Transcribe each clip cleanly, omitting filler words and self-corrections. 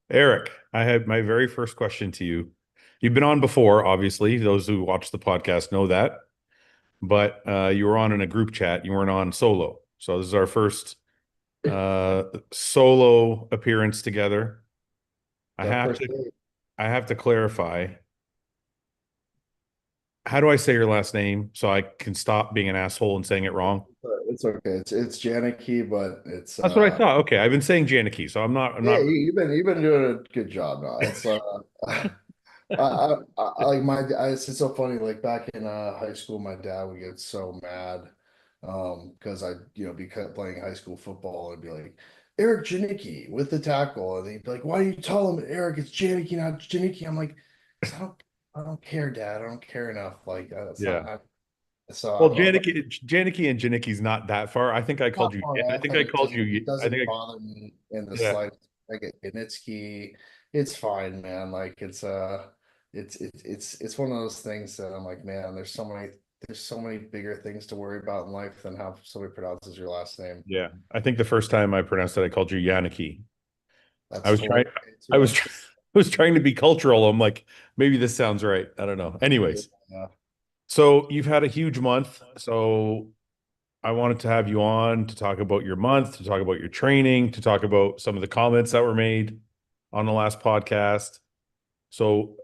Eric, I had my very first question to you. You've been on before, obviously. Those who watch the podcast know that, but you were on in a group chat. You weren't on solo. So this is our first uh, solo appearance together. I Yeah, have first to date. I have to clarify. How do I say your last name so I can stop being an asshole and saying it wrong? It's okay. It's JANICKI, but it's That's what I thought. Okay, I've been saying JANICKI, so I'm yeah, not. you've been doing a good job now. It's like it's so funny. Like back in high school, my dad would get so mad because I be playing high school football and be like Eric Janicki with the tackle, and he'd be like, "Why do you tell him Eric? It's Janicki, not Janicki." I'm like, "'Cause I don't care, Dad. I don't care enough. Like that's Yeah. not." So Well, Janicki and Janicki's not that far. I think I called not you. far I off, think and I it called doesn't you. it I doesn't think bother me in the yeah. slightest. I get Janitsky. It's fine, man. Like it's one of those things that I'm like, man, there's so many bigger things to worry about in life than how somebody pronounces your last name. Yeah, I think the first time I pronounced it, I called you Yannicki. I That's was trying. totally okay I was. too. I was trying to be cultural. I'm like, maybe this sounds right. I don't know. Anyways, Yeah. so you've had a huge month. So I wanted to have you on to talk about your month, to talk about your training, to talk about some of the comments that were made on the last podcast. So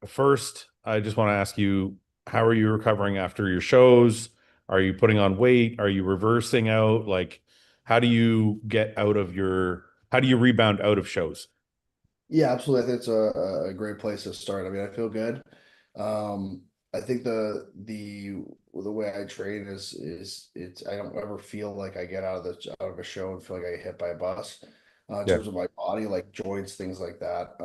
first, I just want to ask you, how are you recovering after your shows? Are you putting on weight? Are you reversing out? Like, how do you get out of how do you rebound out of shows? Yeah, absolutely. I think it's a great place to start. I mean, I feel good. I think the way I train is it's I don't ever feel like I get out of a show and feel like I get hit by a bus. In Yeah, terms of my body, like joints, things like that.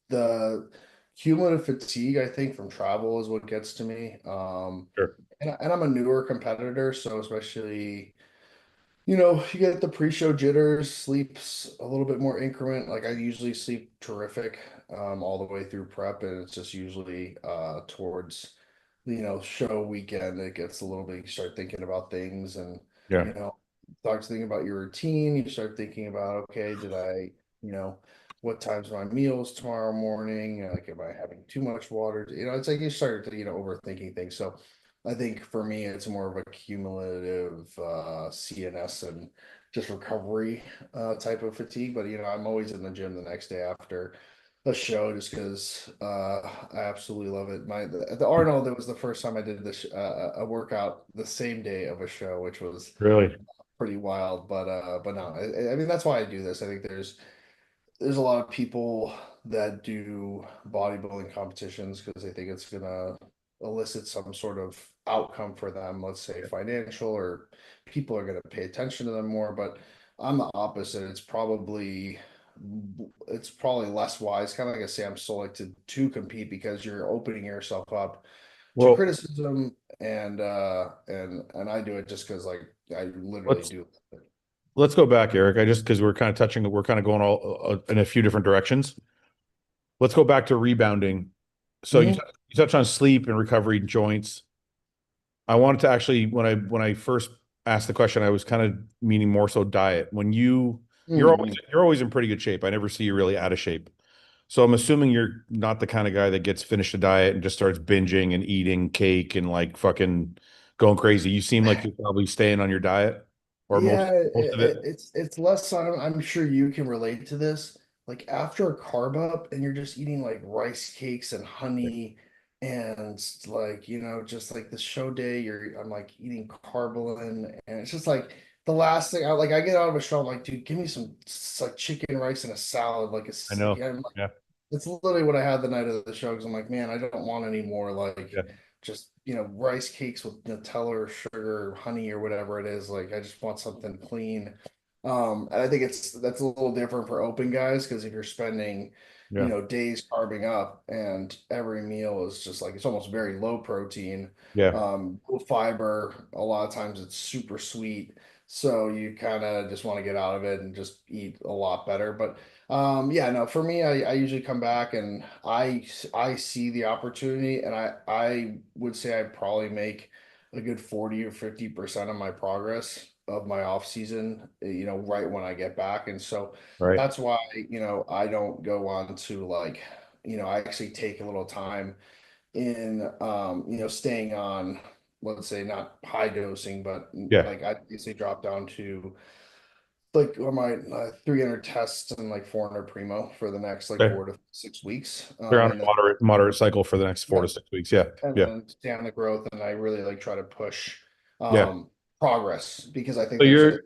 The cumulative fatigue, I think, from travel is what gets to me. sure. And I'm a newer competitor, so especially. You get the pre-show jitters, sleeps a little bit more increment. Like I usually sleep terrific all the way through prep, and it's just usually towards show weekend it gets a little bit. You start thinking about things, and Yeah. you know start thinking about your routine. You start thinking about, okay, did I, you know, what time's my meals tomorrow morning? Like, am I having too much water? It's like you start overthinking things. So I think for me, it's more of a cumulative CNS and just recovery type of fatigue. But I'm always in the gym the next day after a show just because I absolutely love it. The Arnold, it was the first time I did this a workout the same day of a show, which was Really? pretty wild. But no, I mean that's why I do this. I think there's a lot of people that do bodybuilding competitions because they think it's gonna elicit some sort of outcome for them, let's say financial, or people are gonna pay attention to them more. But I'm the opposite. It's probably less wise, kind of like a Sam Sulek to compete because you're opening yourself up to Well, criticism and I do it just because like I literally let's do. let's go back, Eric. I just because we're kind of going all in a few different directions. Let's go back to rebounding. So Mhm. you touched on sleep and recovery and joints. I wanted to actually when I first asked the question, I was kind of meaning more so diet. Mhm. You're always in pretty good shape. I never see you really out of shape. So I'm assuming you're not the kind of guy that gets finished a diet and just starts binging and eating cake and like fucking going crazy. You seem like you're probably staying on your diet or Yeah, most of it. it's less so. I'm sure you can relate to this. Like after a carb up and you're just eating like rice cakes and honey and like, just like the show day, I'm like eating carbolin and it's just like the last thing I get out of a show, I'm like, dude, give me some like chicken, rice, and a salad. Like I it's know. yeah, I'm like, Yeah. it's literally what I had the night of the show because I'm like, man, I don't want any more like Yeah. just rice cakes with Nutella or sugar or honey or whatever it is. Like I just want something clean. And I think that's a little different for open guys because if you're spending Yeah. days carving up and every meal is just like it's almost very low protein, Yeah. low fiber. A lot of times it's super sweet, so you kind of just want to get out of it and just eat a lot better. But yeah, no, for me, I usually come back and I see the opportunity and I would say I probably make a good 40 or 50% of my progress of my off season, right when I get back. And so Right. that's why, I don't go on to like, I actually take a little time in staying on, let's say not high dosing, but Yeah. like I basically drop down to like on my 300 tests and like 400 primo for the next like Okay. 4 to 6 weeks. They're on a And then moderate cycle for the next four yeah, to 6 weeks. Yeah. and Yeah. then stay on the growth. And I really like try to push Yeah. progress because I think So there's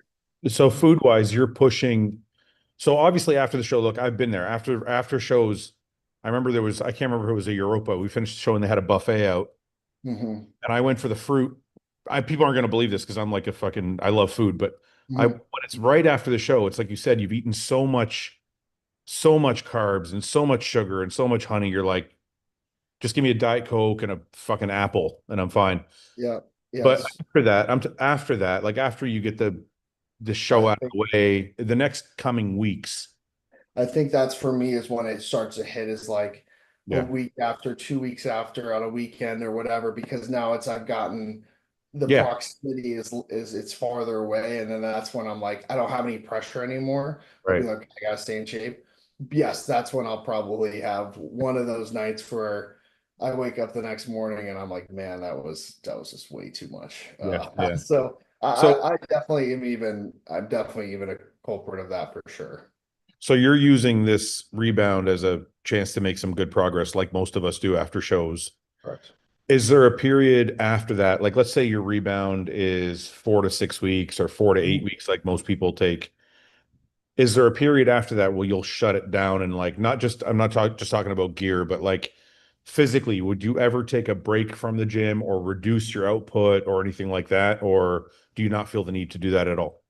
a so food wise, you're pushing. So obviously after the show, look, I've been there after shows. I remember I can't remember if it was a Europa. We finished the show and they had a buffet out, Mhm, and I went for the fruit. People aren't going to believe this because I'm like I love food, but when mhm. it's right after the show, it's like you said, you've eaten so much carbs and so much sugar and so much honey. You're like, just give me a Diet Coke and a fucking apple and I'm fine. Yeah, But yes. after that, like after you get the show I out of think the way, the next coming weeks. I think that's for me is when it starts to hit is like a Yeah. week after, 2 weeks after on a weekend or whatever, because now I've gotten the Yeah. proximity is it's farther away. And then that's when I'm like, I don't have any pressure anymore of Right. being like, I gotta stay in shape. Yes, that's when I'll probably have one of those nights where I wake up the next morning and I'm like, man, that was just way too much. Yeah. Yeah. So So I'm definitely even a culprit of that for sure. so you're using this rebound as a chance to make some good progress, like most of us do after shows. Correct. Is there a period after that? Like, let's say your rebound is 4 to 6 weeks or 4 to 8 weeks, like most people take. Is there a period after that where you'll shut it down and like not just I'm not just talking about gear, but like physically, would you ever take a break from the gym or reduce your output or anything like that? Or do you not feel the need to do that at all?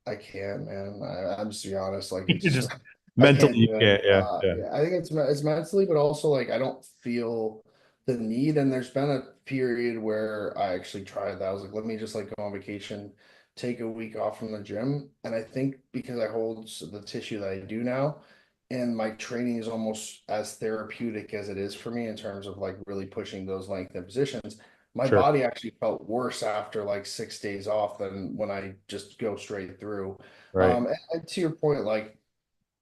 I can't, man. I'm just to be honest. Like You it's just just I mentally can't you do it. can't, yeah, yeah, Yeah, I think it's mentally, but also like I don't feel the need. And there's been a period where I actually tried that. I was like, let me just like go on vacation, take a week off from the gym. And I think because I hold the tissue that I do now, and my training is almost as therapeutic as it is for me in terms of like really pushing those length and positions. My sure, body actually felt worse after like 6 days off than when I just go straight through. right, And to your point, like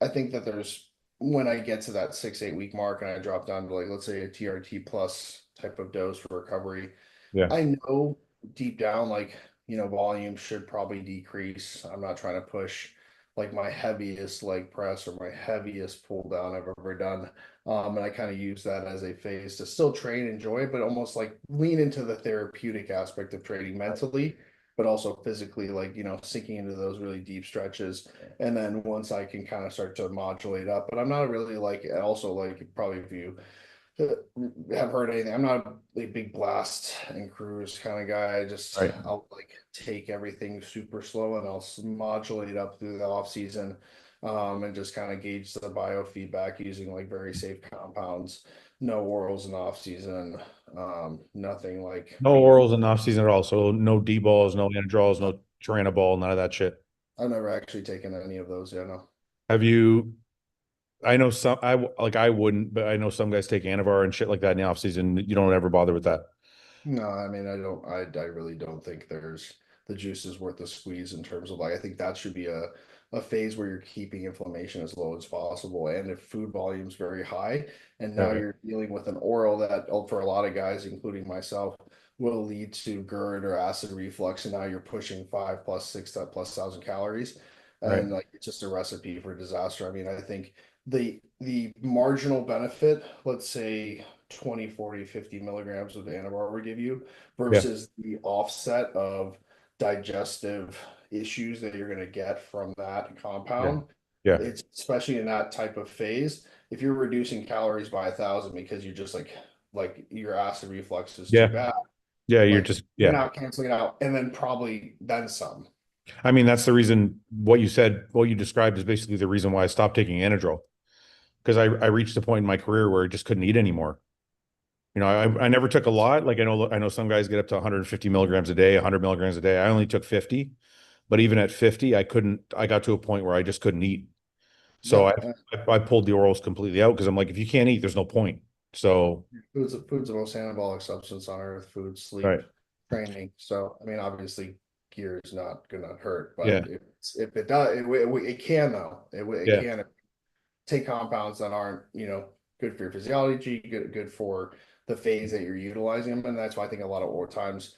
I think that there's when I get to that 6, 8 week mark and I drop down to like let's say a TRT plus type of dose for recovery, yeah, I know deep down, like, volume should probably decrease. I'm not trying to push like my heaviest leg press or my heaviest pull down I've ever done. And I kind of use that as a phase to still train, enjoy, but almost like lean into the therapeutic aspect of training mentally, but also physically, like, sinking into those really deep stretches. And then once I can kind of start to modulate up, but I'm not really like, also like probably if you have heard anything. I'm not a big blast and cruise kind of guy. right. I'll like take everything super slow and I'll modulate up through the off season, and just kind of gauge the biofeedback using like very safe compounds. No orals in off season. Nothing like No orals in off season at all. So no D balls, no anadrols, no Turinabol, none of that shit. I've never actually taken any of those. Yeah, no. Have you? I know some. I wouldn't, but I know some guys take Anavar and shit like that in the off season. You don't ever bother with that. No, I mean, I don't, I really don't think there's the juice is worth the squeeze in terms of like, I think that should be a phase where you're keeping inflammation as low as possible. And if food volume is very high, and now Yeah, you're dealing with an oral that, for a lot of guys, including myself, will lead to GERD or acid reflux. And now you're pushing 5 plus 6 plus thousand calories. right. And like, it's just a recipe for disaster. I mean, I think the marginal benefit, let's say 20, 40, 50 milligrams of Anavar would give you Yeah, versus the offset of digestive issues that you're going to get from that yeah, compound. yeah, It's especially in that type of phase. If you're reducing calories by 1,000 because you're just like your acid reflux is too yeah, bad, yeah. You're like just you're yeah. now canceling it out and then probably then some. I mean, that's the reason what you said, what you described is basically the reason why I stopped taking Anadrol because I reached a point in my career where I just couldn't eat anymore. I never took a lot. Like I know some guys get up to 150 milligrams a day, 100 milligrams a day. I only took 50, but even at 50, I got to a point where I just couldn't eat. So Yeah, I pulled the orals completely out because I'm like, if you can't eat, there's no point. So food's the most anabolic substance on earth. Food, sleep, right. training. So I mean, obviously. gear is not gonna hurt. But Yeah. if it does, it can though. It Yeah. can take compounds that aren't, good for your physiology, good for the phase that you're utilizing them. And that's why I think a lot of times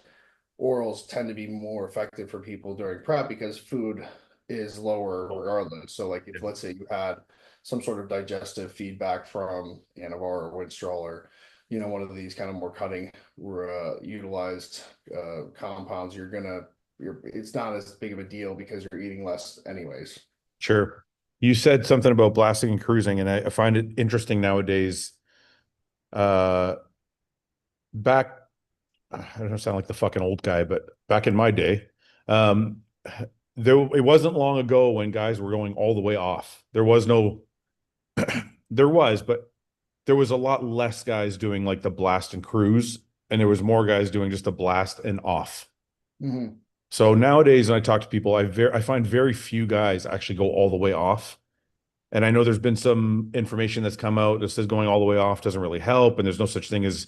orals tend to be more effective for people during prep because food is lower regardless. So like if let's say you had some sort of digestive feedback from Anavar or Winstrol or one of these kind of more cutting utilized compounds, it's not as big of a deal because you're eating less anyways. Sure. You said something about blasting and cruising, and I find it interesting nowadays. Uh, back, I don't sound like the fucking old guy, but back in my day, um, it wasn't long ago when guys were going all the way off. There was no, there was, but there was a lot less guys doing like the blast and cruise, and there was more guys doing just the blast and off. Mm-hmm. So nowadays, when I talk to people, I find very few guys actually go all the way off. And I know there's been some information that's come out that says going all the way off doesn't really help, and there's no such thing as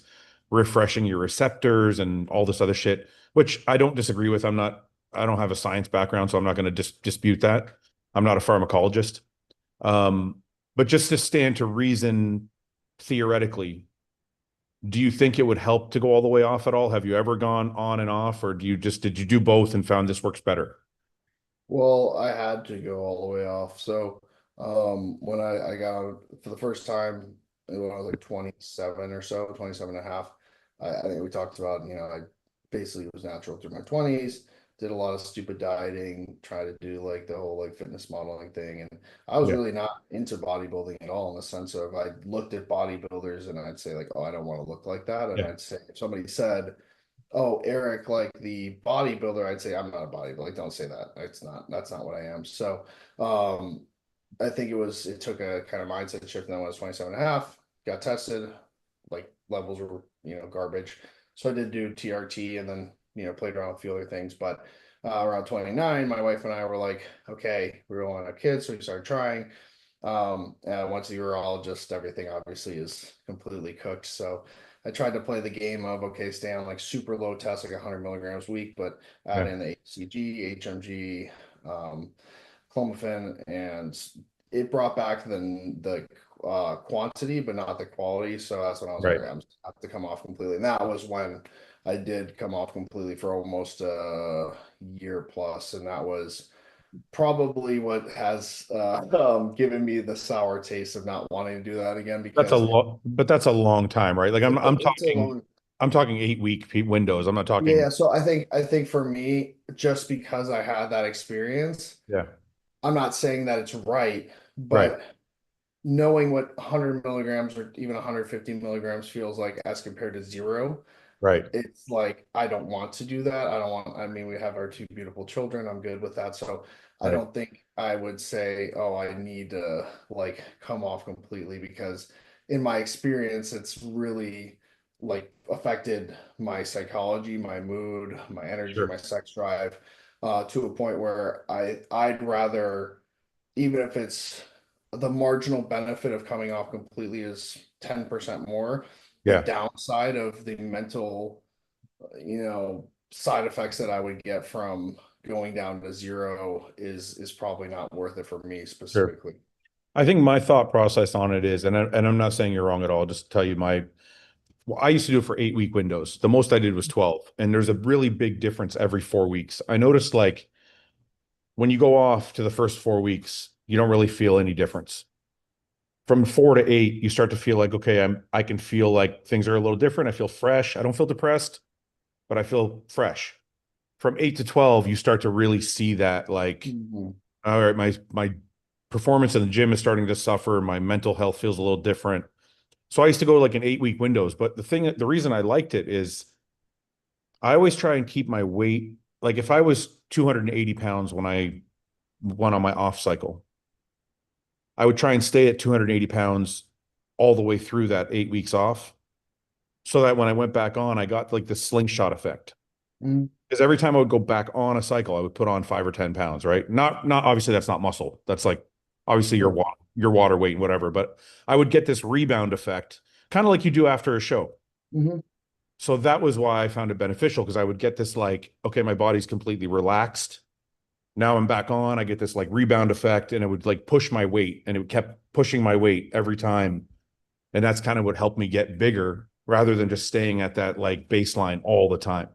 refreshing your receptors and all this other shit, which I don't disagree with. I don't have a science background, so I'm not going to dispute that. I'm not a pharmacologist. Um, but just to stand to reason theoretically, do you think it would help to go all the way off at all? Have you ever gone on and off, or did you do both and found this works better? Well, I had to go all the way off. So, when I got out for the first time when I was like 27 or so, 27 and a half, I think we talked about, I basically was natural through my 20s, did a lot of stupid dieting, try to do like the whole like fitness modeling thing. And I was Yeah, really not into bodybuilding at all in the sense of I looked at bodybuilders and I'd say like, oh, I don't want to look like that. And yeah, I'd say if somebody said, oh, Eric, like the bodybuilder, I'd say I'm not a bodybuilder. Like, don't say that. That's not what I am. So, I think it took a kind of mindset shift. And then when I was 27 and a half, got tested, like levels were, garbage. So I did do TRT and then, played around with a few other things. But around 29, my wife and I were like, okay, we don't want to have kids. So we started trying. Once the urologist, everything obviously is completely cooked. So I tried to play the game of okay, stay on like super low test, like 100 milligrams a week, but add yeah, in the HCG, HMG, clomiphene, and it brought back the quantity, but not the quality. So that's when I was like, right. okay, I'm just have to come off completely. And that was when I did come off completely for almost a year plus, and that was probably what has given me the sour taste of not wanting to do that again That's a because lot, but that's a long time, right? Like it's a long. I'm talking 8 week windows. I'm not talking. Yeah, so I think for me, just because I had that experience, Yeah, I'm not saying that it's right, right, but knowing what 100 milligrams or even 150 milligrams feels like as compared to zero, right, it's like I don't want to do that. I don't want, I mean, we have our two beautiful children. I'm good with that. So I right. don't think I would say, oh, I need to like come off completely because in my experience, it's really like affected my psychology, my mood, my energy, Sure. my sex drive, to a point where I'd rather, even if it's the marginal benefit of coming off completely is 10% more, the Yeah, downside of the mental, side effects that I would get from going down to zero is probably not worth it for me sure. specifically. I think my thought process on it is, and I'm not saying you're wrong at all. Just to tell you well, I used to do it for 8 week windows. The most I did was 12, and there's a really big difference every 4 weeks. I noticed like when you go off to the first 4 weeks, you don't really feel any difference. From 4 to 8, you start to feel like, okay, I can feel like things are a little different. I feel fresh. I don't feel depressed, but I feel fresh. From 8 to 12, you start to really see that like, Mhm. all right, my performance in the gym is starting to suffer. My mental health feels a little different. So I used to go like in 8 week windows. But the reason I liked it is I always try and keep my weight. Like if I was 280 pounds when I went on my off cycle, I would try and stay at 280 pounds all the way through that 8 weeks off. So that when I went back on, I got like the slingshot effect. Mhm. Because every time I would go back on a cycle, I would put on 5 or 10 pounds, right? Not obviously that's not muscle. That's like obviously Right. your water weight and whatever. But I would get this rebound effect, kind of like you do after a show. Mhm. So that was why I found it beneficial, because I would get this like, okay, my body's completely relaxed. Now I'm back on. I get this like rebound effect, and it would like push my weight, and it kept pushing my weight every time. And that's kind of what helped me get bigger rather than just staying at that like baseline all the time.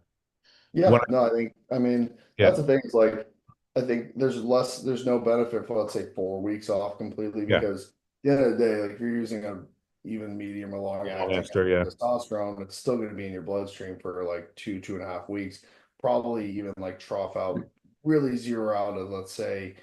When Yeah, no, I mean, yeah, that's the thing. It's like, I think there's no benefit for, let's say, 4 weeks off completely yeah, because at the end of the day, like if you're using a even medium or long long acting answer, yeah, testosterone, it's still going to be in your bloodstream for like 2.5 weeks, probably even like trough out, really zero out of, let's say,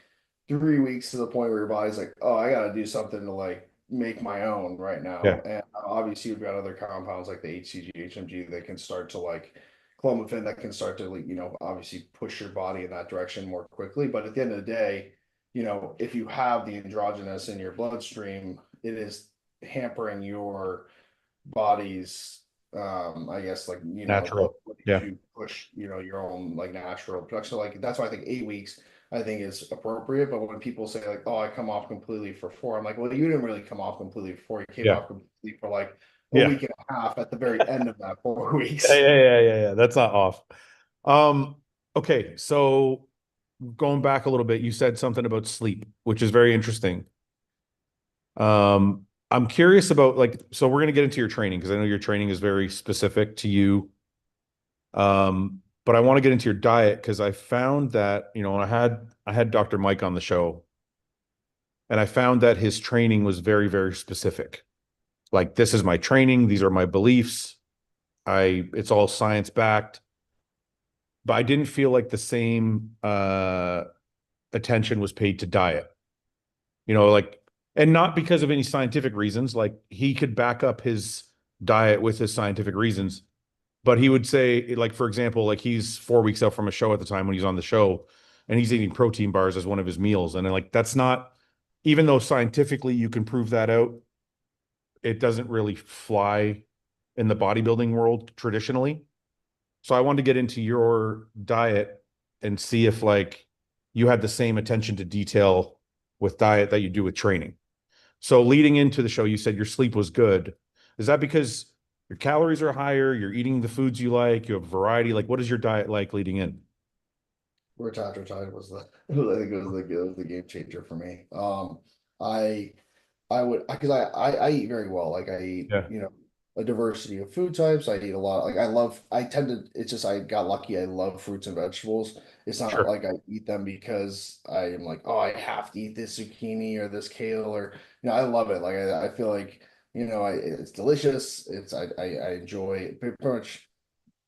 3 weeks to the point where your body's like, oh, I got to do something to like make my own right yeah, now. And obviously, you've got other compounds like the HCG, HMG that can start to like clomiphene that can start to like, obviously push your body in that direction more quickly. But at the end of the day, if you have the androgynous in your bloodstream, it is hampering your body's I guess like natural, ability yeah, to push your own like natural production. Like that's why I think 8 weeks I think is appropriate. But when people say like, oh, I come off completely for 4, I'm like, well, you didn't really come off completely for 4. You came yeah, off completely for like a yeah, week and a half at the very end of that 4 weeks. yeah, yeah, yeah, yeah, yeah. That's not off. Um, okay, so going back a little bit, you said something about sleep, which is very interesting. I'm curious about like, so we're gonna get into your training because I know your training is very specific to you. But I want to get into your diet because I found that, when I had Dr. Mike on the show, and I found that his training was very, very specific. Like, this is my training, these are my beliefs. It's all science backed, but I didn't feel like the same attention was paid to diet. Like, and not because of any scientific reasons. Like, he could back up his diet with his scientific reasons, but he would say, like, for example, like he's 4 weeks out from a show at the time when he's on the show, and he's eating protein bars as one of his meals. And like, that's not, even though scientifically you can prove that out, it doesn't really fly in the bodybuilding world traditionally. So I wanted to get into your diet and see if like you had the same attention to detail with diet that you do with training. So leading into the show, you said your sleep was good. Is that because your calories are higher, you're eating the foods you like, you have variety? Like, what is your diet like leading in? Where Tetra was the I think it was the game changer for me. I I would because I eat very well. Like I eat, Yeah, a diversity of food types. I eat a lot. Like I tend to, it's just I got lucky. I love fruits and vegetables. It's not sure. like I eat them because I am like, oh, I have to eat this zucchini or this kale or I love it. Like I feel like, it's delicious. I enjoy it. Pretty much.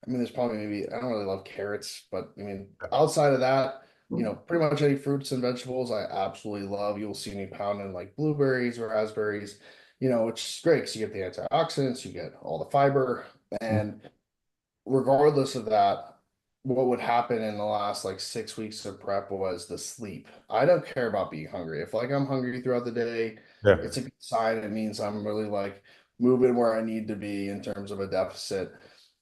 I mean, there's probably maybe I don't really love carrots, but I mean, outside of that, pretty much any fruits and vegetables I absolutely love. You'll see me pounding like blueberries or raspberries, which is great because you get the antioxidants, you get all the fiber, and regardless of that, what would happen in the last like 6 weeks of prep was the sleep. I don't care about being hungry. If like I'm hungry throughout the day, Yeah. it's a good sign. It means I'm really like moving where I need to be in terms of a deficit.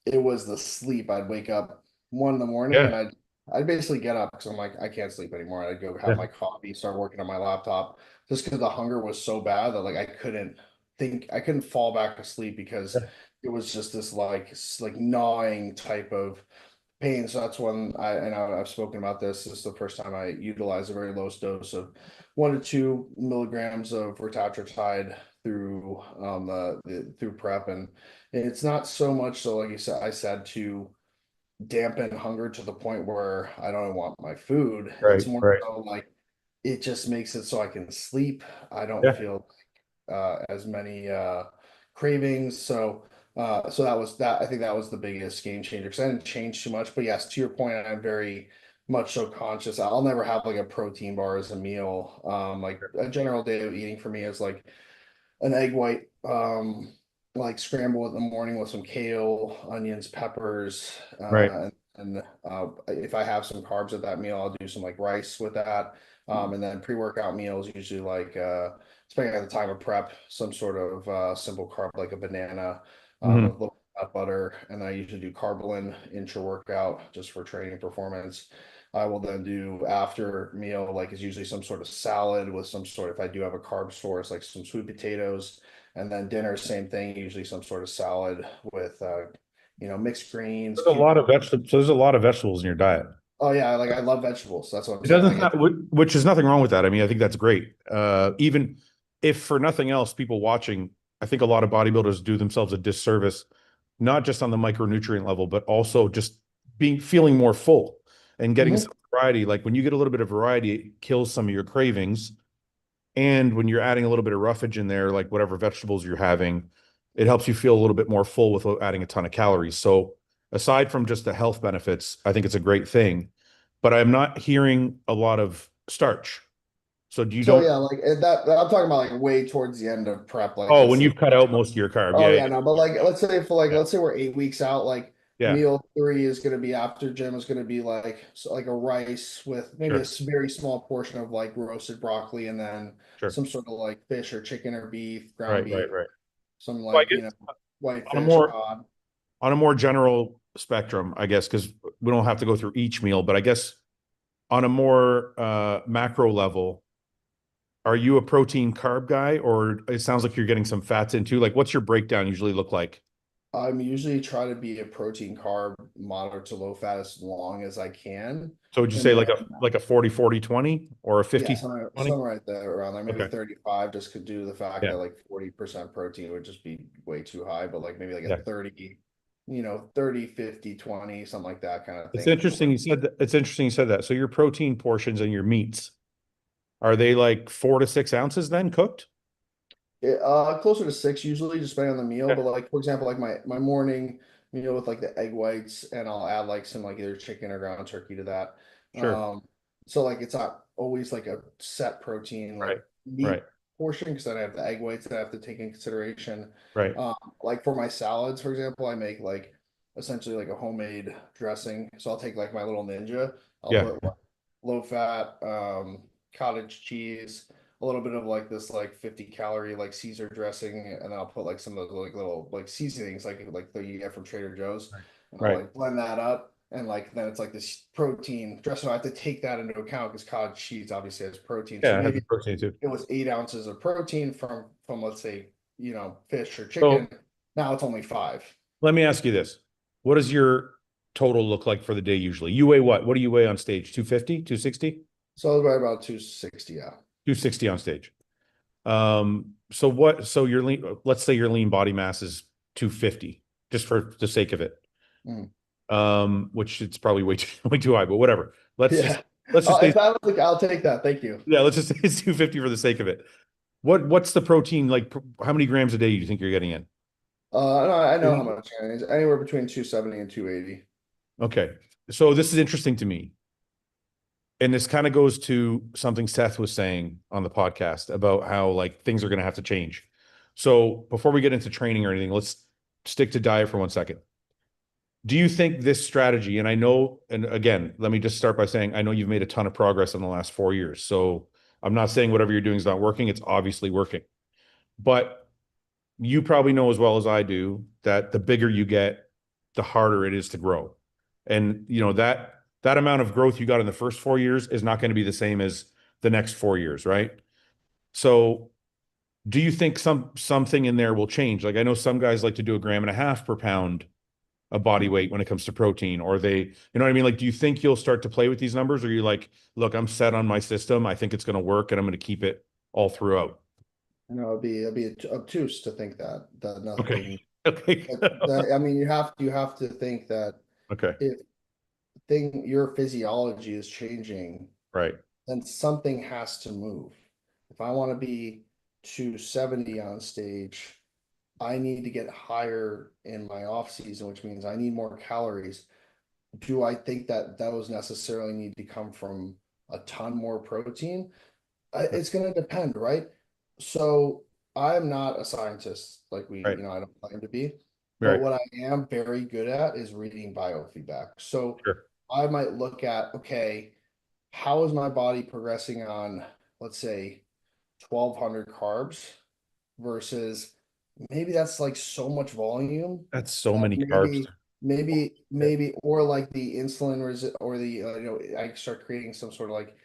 It was the sleep. I'd wake up 1 in the morning Yeah. and I'd basically get up because I'm like, I can't sleep anymore. I'd go have Yeah. my coffee, start working on my laptop just because the hunger was so bad that like I couldn't fall back to sleep because Yeah. it was just this like gnawing type of pain. So that's when I've spoken about this. This is the first time I utilize a very low dose of 1 to 2 milligrams of retatrutide through through prep, and it's not so much so like you said I said to dampen hunger to the point where I don't want my food. It's Right. more Right. so like it just makes it so I can sleep. I don't Yeah. feel as many cravings. So that was that. I think that was the biggest game changer because I didn't change too much. But yes, to your point, I'm very much so conscious. I'll never have like a protein bar as a meal. Like a general day of eating for me is like an egg white, like scramble in the morning with some kale, onions, peppers, Right. and if I have some carbs at that meal, I'll do some like rice with that. And then pre-workout meals usually like depending on the time of prep, some sort of simple carb like a banana with a Hmm. little nut butter, and then I usually do carbolin intra-workout just for training performance. I will then do after meal, like is usually some sort of salad with some sort, if I do have a carb source, like some sweet potatoes. And then dinner, same thing, usually some sort of salad with mixed greens, There's a lot of cucumber. vegetables. So there's a lot of vegetables in your diet. Oh yeah, like I love vegetables. That's what I'm It saying. doesn't Like have, which is nothing wrong with that. I mean, I think that's great. Even if for nothing else, people watching, I think a lot of bodybuilders do themselves a disservice, not just on the micronutrient level, but also just feeling more full and getting Mhm. some variety. Like when you get a little bit of variety, it kills some of your cravings. And when you're adding a little bit of roughage in there, like whatever vegetables you're having, it helps you feel a little bit more full without adding a ton of calories. So aside from just the health benefits, I think it's a great thing. But I'm not hearing a lot of starch. So do you So don't? yeah, like that I'm talking about like way towards the end of prep, like Oh, let's when say. you've cut out most of your carb. Oh Yeah, yeah, no, but like yeah, let's say we're 8 weeks out, like yeah. meal three is gonna be after gym is gonna be like like a rice with maybe a Sure, very small portion of like roasted broccoli and then sure. some sort of like fish or chicken or beef, ground Right, beef, right, right. some Well, I like, guess white on a fish, more cod. general spectrum, I guess, because we don't have to go through each meal, but I guess on a more macro level, are you a protein carb guy, or it sounds like you're getting some fats in too? Like, what's your breakdown usually look like? I'm usually try to be a protein carb moderate to low fat as long as I can. So would you And say then like a 40-40-20 or a yeah, 50 something 20? right there around there, maybe Okay. 35, just could do the fact Yeah. that like 40% protein would just be way too high, but like maybe like a Yeah. 30, 30, 50, 20, something like that kind of It's thing. interesting you said that. It's interesting you said that. So your protein portions and your meats, are they like 4 to 6 ounces then cooked? Closer to six usually, just depending on the meal. Yeah. But like for example, like my morning meal with like the egg whites, and I'll add like some like either chicken or ground turkey to that. Sure. So like it's not always like a set protein Right. like Right. meat portion because then I have the egg whites that I have to take in consideration. Right. Like for my salads, for example, I make like essentially like a homemade dressing. So I'll take like my little ninja. I'll Yeah. put like low fat, cottage cheese, a little bit of like this like 50-calorie like Caesar dressing, and then I'll put like some of those like little like seasonings like that you get from Trader Joe's, and I'll Right. like blend that up, and like then it's like this protein dressing. I have to take that into account because cottage cheese obviously has protein. So Yeah, it has maybe the protein too. it was 8 ounces of protein from let's say fish or chicken. So Now it's only five. let me ask you this. What does your total look like for the day usually? You weigh what? What do you weigh on stage? 250, 260? So I was right about 260. Yeah. 260 on stage. So your lean, let's say your lean body mass is 250, just for the sake of it. Mm. Which it's probably way too, way too high, but whatever. Let's just Yeah. let's just say If that was like, I'll take that. Thank you. yeah, let's just say it's 250 for the sake of it. What's the protein like? How many grams a day do you think you're getting in? No, I know how much it is. Anywhere between 270 and 280. Okay. So this is interesting to me. And this kind of goes to something Seth was saying on the podcast about how like things are going to have to change. So before we get into training or anything, let's stick to diet for 1 second. Do you think this strategy, and I know, and again, let me just start by saying, I know you've made a ton of progress in the last 4 years. So I'm not saying whatever you're doing is not working. It's obviously working. But you probably know as well as I do that the bigger you get, the harder it is to grow. And that amount of growth you got in the first 4 years is not going to be the same as the next 4 years, right? So do you think something in there will change? Like I know some guys like to do 1.5 grams per pound of body weight when it comes to protein, or you know what I mean? Like, do you think you'll start to play with these numbers, or you're like, look, I'm set on my system. I think it's going to work and I'm going to keep it all throughout. It'd be obtuse to think that Okay. nothing. Okay. I mean, you have to think that Okay. if your physiology is changing, Right. then something has to move. If I want to be 270 on stage, I need to get higher in my off season, which means I need more calories. Do I think that those necessarily need to come from a ton more protein? It's going to depend, right? So I'm not a scientist like Right. I don't claim to be, but Right. what I am very good at is reading biofeedback. So Sure. I might look at, okay, how is my body progressing on, let's say, 1200 carbs versus maybe that's like so much volume That's so that many carbs. maybe or like the insulin or the I start creating some sort of like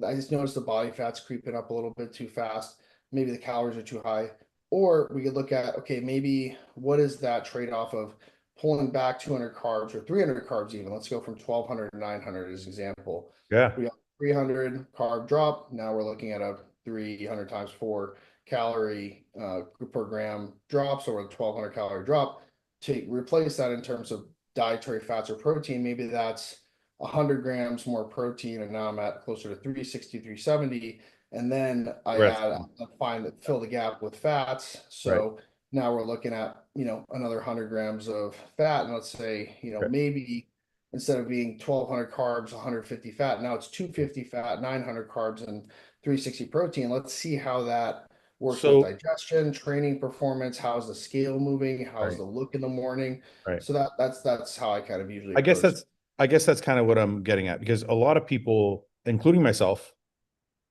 I just noticed the body fat's creeping up a little bit too fast. Maybe the calories are too high. Or we could look at, okay, maybe what is that trade-off of pulling back 200 carbs or 300 carbs even. Let's go from 1200 to 900 as an example. Yeah. We got 300 carb drop. Now we're looking at a 300 times 4 calorie per gram drop, so a 1200 calorie drop. To replace that in terms of dietary fats or protein, maybe that's 100 grams more protein, and now I'm at closer to 360, 370. And then I Rest. add, I find that fill the gap with fats. Right. So now we're looking at, another 100 grams of fat. And let's say, Right. maybe instead of being 1200 carbs, 150 fat, now it's 250 fat, 900 carbs, and 360 protein. Let's see how that works with So, digestion, training performance. How's the scale moving? How's right. the look in the morning? Right. So that's how I kind of usually I guess approach it. that's I guess that's kind of what I'm getting at, because a lot of people, including myself,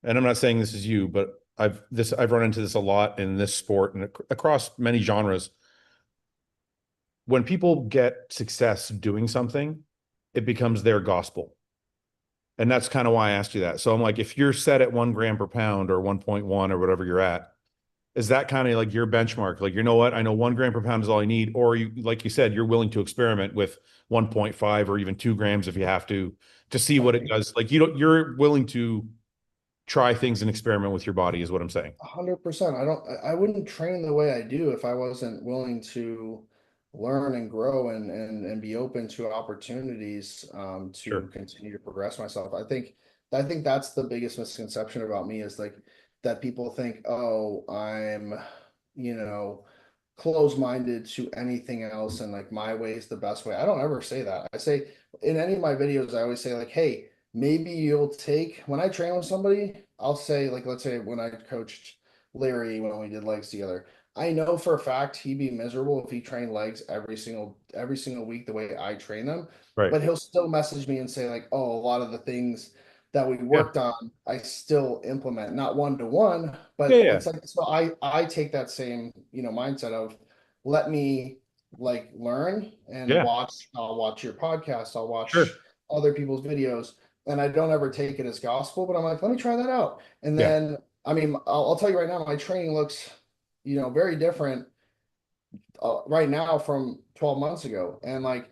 and I'm not saying this is you, but I've run into this a lot in this sport and across many genres. When people get success doing something, it becomes their gospel. And that's kind of why I asked you that. So I'm like, if you're set at 1 gram per pound or 1.1 or whatever you're at, is that kind of like your benchmark? Like, you know what? I know 1 gram per pound is all I need. Or you, like you said, you're willing to experiment with 1.5 or even 2 grams if you have to see what it does. Like, you're willing to try things and experiment with your body, is what I'm saying. 100%. I wouldn't train the way I do if I wasn't willing to learn and grow and be open to opportunities to Sure. continue to progress myself. I think that's the biggest misconception about me is like that people think, oh, I'm, you know, closed-minded to anything else and like my way is the best way. I don't ever say that. I say in any of my videos, I always say like, hey, maybe you'll take when I train with somebody, I'll say like, let's say when I coached Larry when we did legs together, I know for a fact he'd be miserable if he trained legs every single week the way I train them, Right. but he'll still message me and say like, oh, a lot of the things that we Yeah. worked on, I still implement, not one to one, Yeah. but Yeah. it's like so I take that same mindset of let me like learn and Yeah. watch. I'll watch your podcast. I'll watch Sure. other people's videos, and I don't ever take it as gospel. But I'm like, let me try that out, and Yeah. then I mean, I'll tell you right now, my training looks very different right now from 12 months ago. And like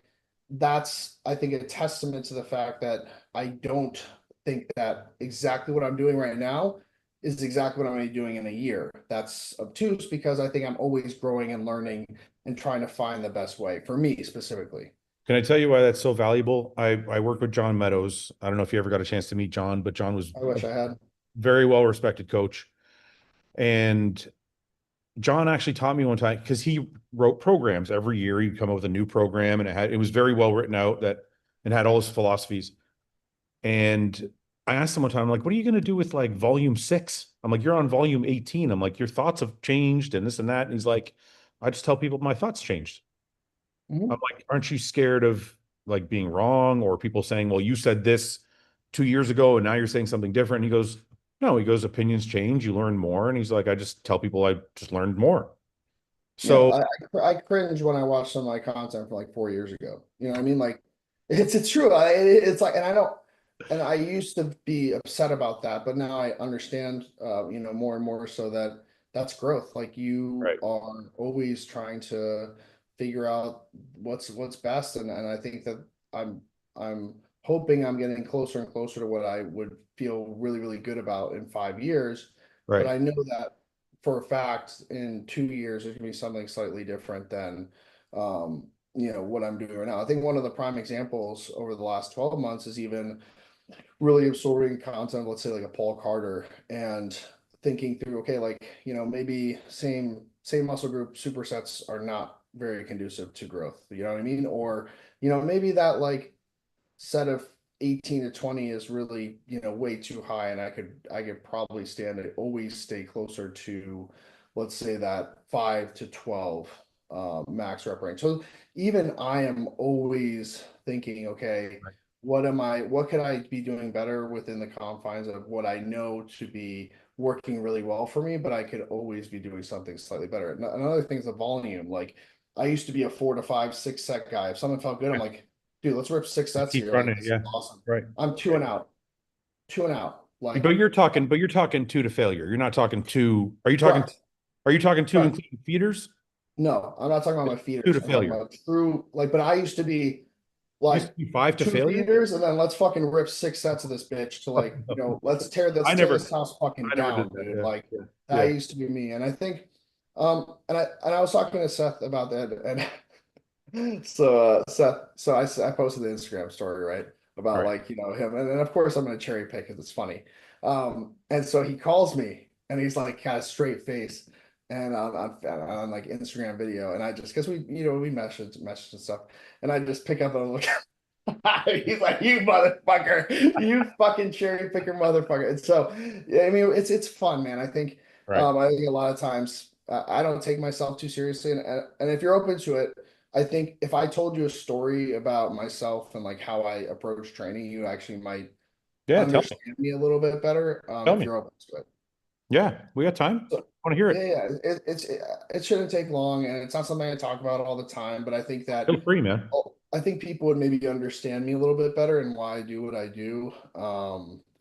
that's I think a testament to the fact that I don't think that exactly what I'm doing right now is exactly what I'm going to be doing in a year. That's obtuse because I think I'm always growing and learning and trying to find the best way for me specifically. Can I tell you why that's so valuable? I work with John Meadows. I don't know if you ever got a chance to meet John, but John was I a wish I had. very well respected coach. And John actually taught me one time because he wrote programs every year. He'd come up with a new program, and it was very well written out, that it had all his philosophies. And I asked him one time, I'm like, what are you going to do with like volume 6? I'm like, you're on volume 18. I'm like, your thoughts have changed and this and that. And he's like, I just tell people my thoughts changed. I'm Mhm. like, aren't you scared of like being wrong or people saying, well, you said this 2 years ago and now you're saying something different? And he goes, no, he goes, opinions change, you learn more. And he's like, I just tell people I just learned more. Yeah, So, I cringe when I watch some of my content from like 4 years ago. You know what I mean? Like, it's true. It's like, and I don't, and I used to be upset about that, but now I understand, more and more so that that's growth. Like you right, are always trying to figure out what's best, and I think that I'm hoping I'm getting closer and closer to what I would feel really really good about in 5 years. But right, I know that for a fact in 2 years there's gonna be something slightly different than what I'm doing right now. I think one of the prime examples over the last 12 months is even really absorbing content, let's say like a Paul Carter, and thinking through, okay, like, maybe same muscle group supersets are not very conducive to growth. You know what I mean? Or, maybe that like set of 18 to 20 is really way too high, and I could probably stand it always stay closer to, let's say, that 5 to 12 max rep range. So even I am always thinking, okay, right, what could I be doing better within the confines of what I know to be working really well for me, but I could always be doing something slightly better. Another thing is the volume. Like I used to be a 4 to 5 6 set guy. If something felt good, I'm yeah. like, dude, let's rip six Just sets keep here. Like running. this is Yeah. awesome. Right. I'm two Right. and out, two and out. Like But you're talking two to failure. You're not talking two. Are you talking correct, two correct. including feeders? No, I'm not talking about my Two feeders. to I'm talking failure. about true, like, but I used to be Used like to be five to two failure. feeders and then let's fucking rip 6 sets of this bitch to like, let's I tear never, this house fucking I never did down, dude. that. Like Yeah, that yeah, used to be me. And I think, and I was talking to Seth about that, and so I posted the Instagram story, right? yeah. About Right. like, him. And of course I'm gonna cherry pick because it's funny. And so he calls me and he's like got a straight face and on like Instagram video. And I just because we message and stuff. And I just pick up and look. He's like, you motherfucker, you fucking cherry picker motherfucker. And so, yeah, I mean, it's fun, man. Right. I think a lot of times I don't take myself too seriously, and if you're open to it, I think if I told you a story about myself and like how I approach training, you actually might Yeah. Tell me. understand me a little bit better, Tell if me. you're open to it. Yeah. We got time. So, I want to hear yeah, it. yeah, it shouldn't take long, and it's not something I talk about all the time, but I think that Feel free, man. I think people would maybe understand me a little bit better and why I do what I do,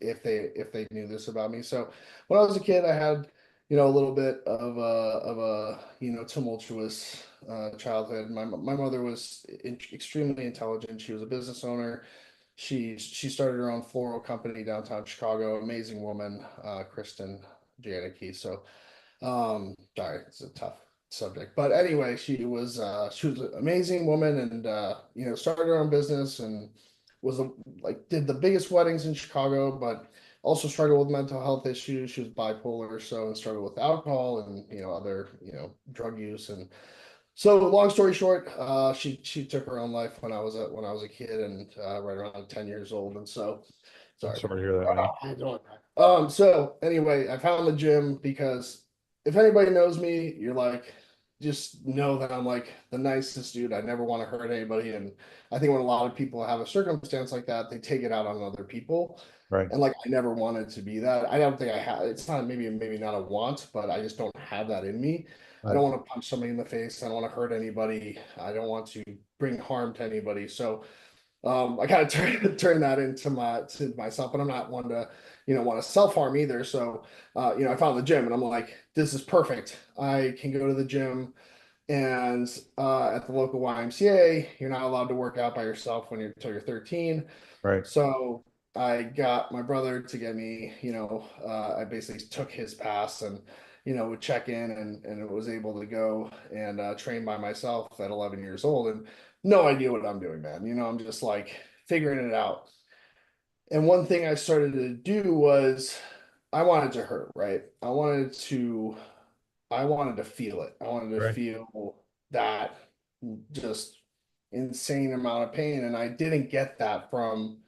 if they knew this about me. So when I was a kid, I had, a little bit of a tumultuous childhood. My mother was extremely intelligent. She was a business owner. She started her own floral company downtown Chicago. Amazing woman, Kristen JANICKI. So sorry, it's a tough subject. But anyway, she was an amazing woman and started her own business and was like did the biggest weddings in Chicago, but also struggled with mental health issues. She was bipolar, so and struggled with alcohol and other drug use. And so long story short, she took her own life when I was a kid and right around 10 years old. And so I'm sorry. sorry to hear that, man. I don't. So anyway, I found the gym because if anybody knows me, you're like, just know that I'm like the nicest dude. I never want to hurt anybody. And I think when a lot of people have a circumstance like that, they take it out on other people. Right. And like I never wanted to be that. I don't think I have it's not maybe not a want, but I just don't have that in me. I Right. don't want to punch somebody in the face. I don't want to hurt anybody. I don't want to bring harm to anybody. So I kind of turn that to myself, but I'm not one to, want to self harm either. So, I found the gym and I'm like, this is perfect. I can go to the gym and at the local YMCA, you're not allowed to work out by yourself when you're until you're 13. Right. So I got my brother to get me, I basically took his pass and, would check in and was able to go and train by myself at 11 years old and no idea what I'm doing, man. I'm just like figuring it out. And one thing I started to do was I wanted to hurt, right? I wanted to feel it. I wanted to Right. feel that just insane amount of pain. And I didn't get that from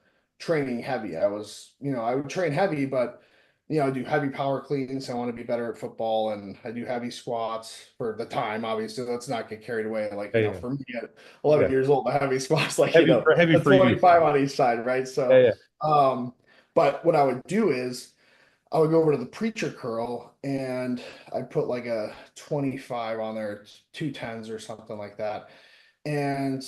training heavy. I would train heavy, but I do heavy power cleans. I want to be better at football and I do heavy squats for the time. Obviously, let's not get carried away. Like, Yeah. Yeah. for me at 11 Yeah. years old, the heavy squats, like, Heavy a for you. 25 on each side, right? Yeah. So, Yeah. but what I would do is I would go over to the preacher curl and I'd put like a 25 on there, 210s or something like that. And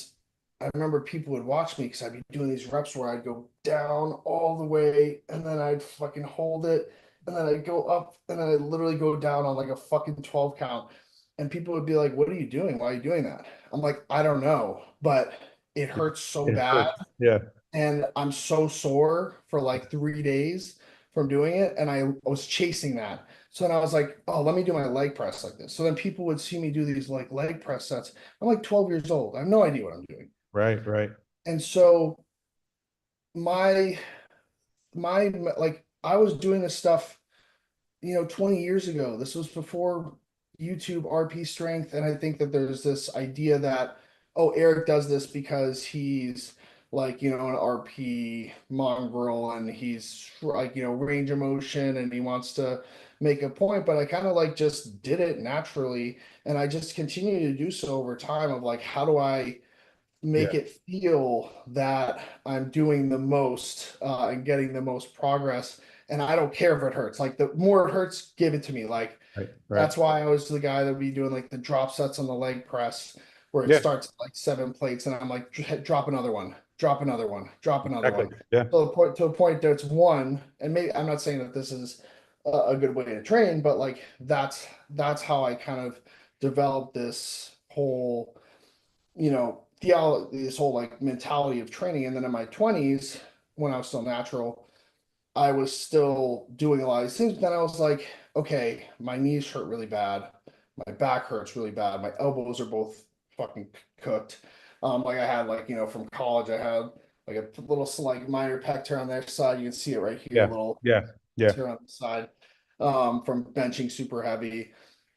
I remember people would watch me because I'd be doing these reps where I'd go down all the way and then I'd fucking hold it and then I'd go up and then I'd literally go down on like a fucking 12 count. And people would be like, what are you doing? Why are you doing that? I'm like, I don't know, but it hurts so It bad hurts. Yeah. and I'm so sore for like 3 days from doing it. And I was chasing that. So then I was like, oh, let me do my leg press like this. So then people would see me do these like leg press sets. I'm like 12 years old. I have no idea what I'm doing. Right. Right. And so my my like I was doing this stuff, 20 years ago. This was before YouTube RP strength. And I think that there's this idea that, oh, Eric does this because he's like, an RP mongrel and he's like, range of motion and he wants to make a point. But I kind of like just did it naturally. And I just continue to do so over time of like, how do I make Yeah. it feel that I'm doing the most and getting the most progress. And I don't care if it hurts. Like the more it hurts, give it to me. Like Right. Right. that's why I was the guy that would be doing like the drop sets on the leg press where it Yeah. starts at like 7 plates and I'm like, drop another one, drop another one, drop another Exactly. one. Yeah. To a point that it's one. And maybe I'm not saying that this is a good way to train, but like that's how I kind of developed this whole, theology, this whole like mentality of training. And then in my 20s, when I was still natural, I was still doing a lot of these things. But then I was like, okay, my knees hurt really bad. My back hurts really bad. My elbows are both fucking cooked. Like I had like, from college, I had like a little like minor pec tear on their side. You can see it right here, a Yeah. little Yeah. Yeah. tear on the side, from benching super heavy.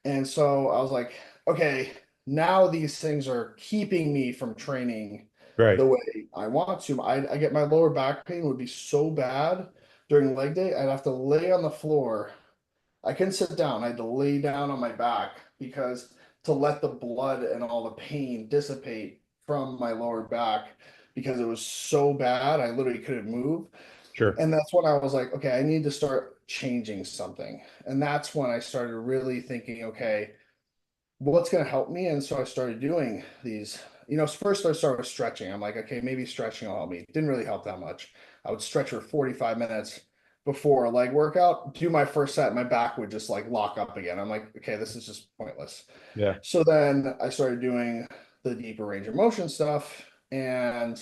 And so I was like, okay, now these things are keeping me from training Right. the way I want to. I get my lower back pain would be so bad during leg day. I'd have to lay on the floor. I couldn't sit down. I had to lay down on my back because to let the blood and all the pain dissipate from my lower back because it was so bad. I literally couldn't move. Sure. And that's when I was like, okay, I need to start changing something. And that's when I started really thinking, okay, what's going to help me? And so I started doing these, first I started with stretching. I'm like, okay, maybe stretching will help me. It didn't really help that much. I would stretch for 45 minutes before a leg workout, do my first set, my back would just like lock up again. I'm like, okay, this is just pointless. Yeah. So then I started doing the deeper range of motion stuff. And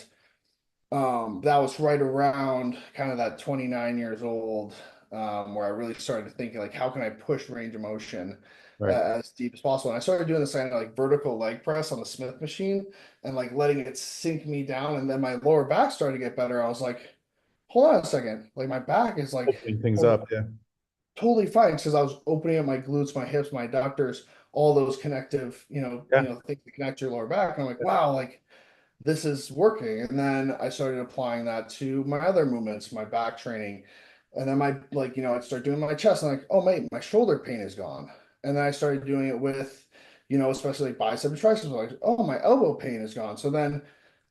that was right around kind of that 29 years old, where I really started thinking like, how can I push range of motion Right. as deep as possible? And I started doing this kind of like vertical leg press on the Smith machine and like letting it sink me down. And then my lower back started to get better. I was like, hold on a second, like my back is like Opening things oh, up. Yeah. totally fine because I was opening up my glutes, my hips, my adductors, all those connective, Yeah. things that connect your lower back. And I'm like, wow, like this is working. And then I started applying that to my other movements, my back training. And then my, like, I'd start doing my chest. And like, oh, mate, my shoulder pain is gone. And then I started doing it with, especially like bicep and triceps. Like, oh, my elbow pain is gone. So then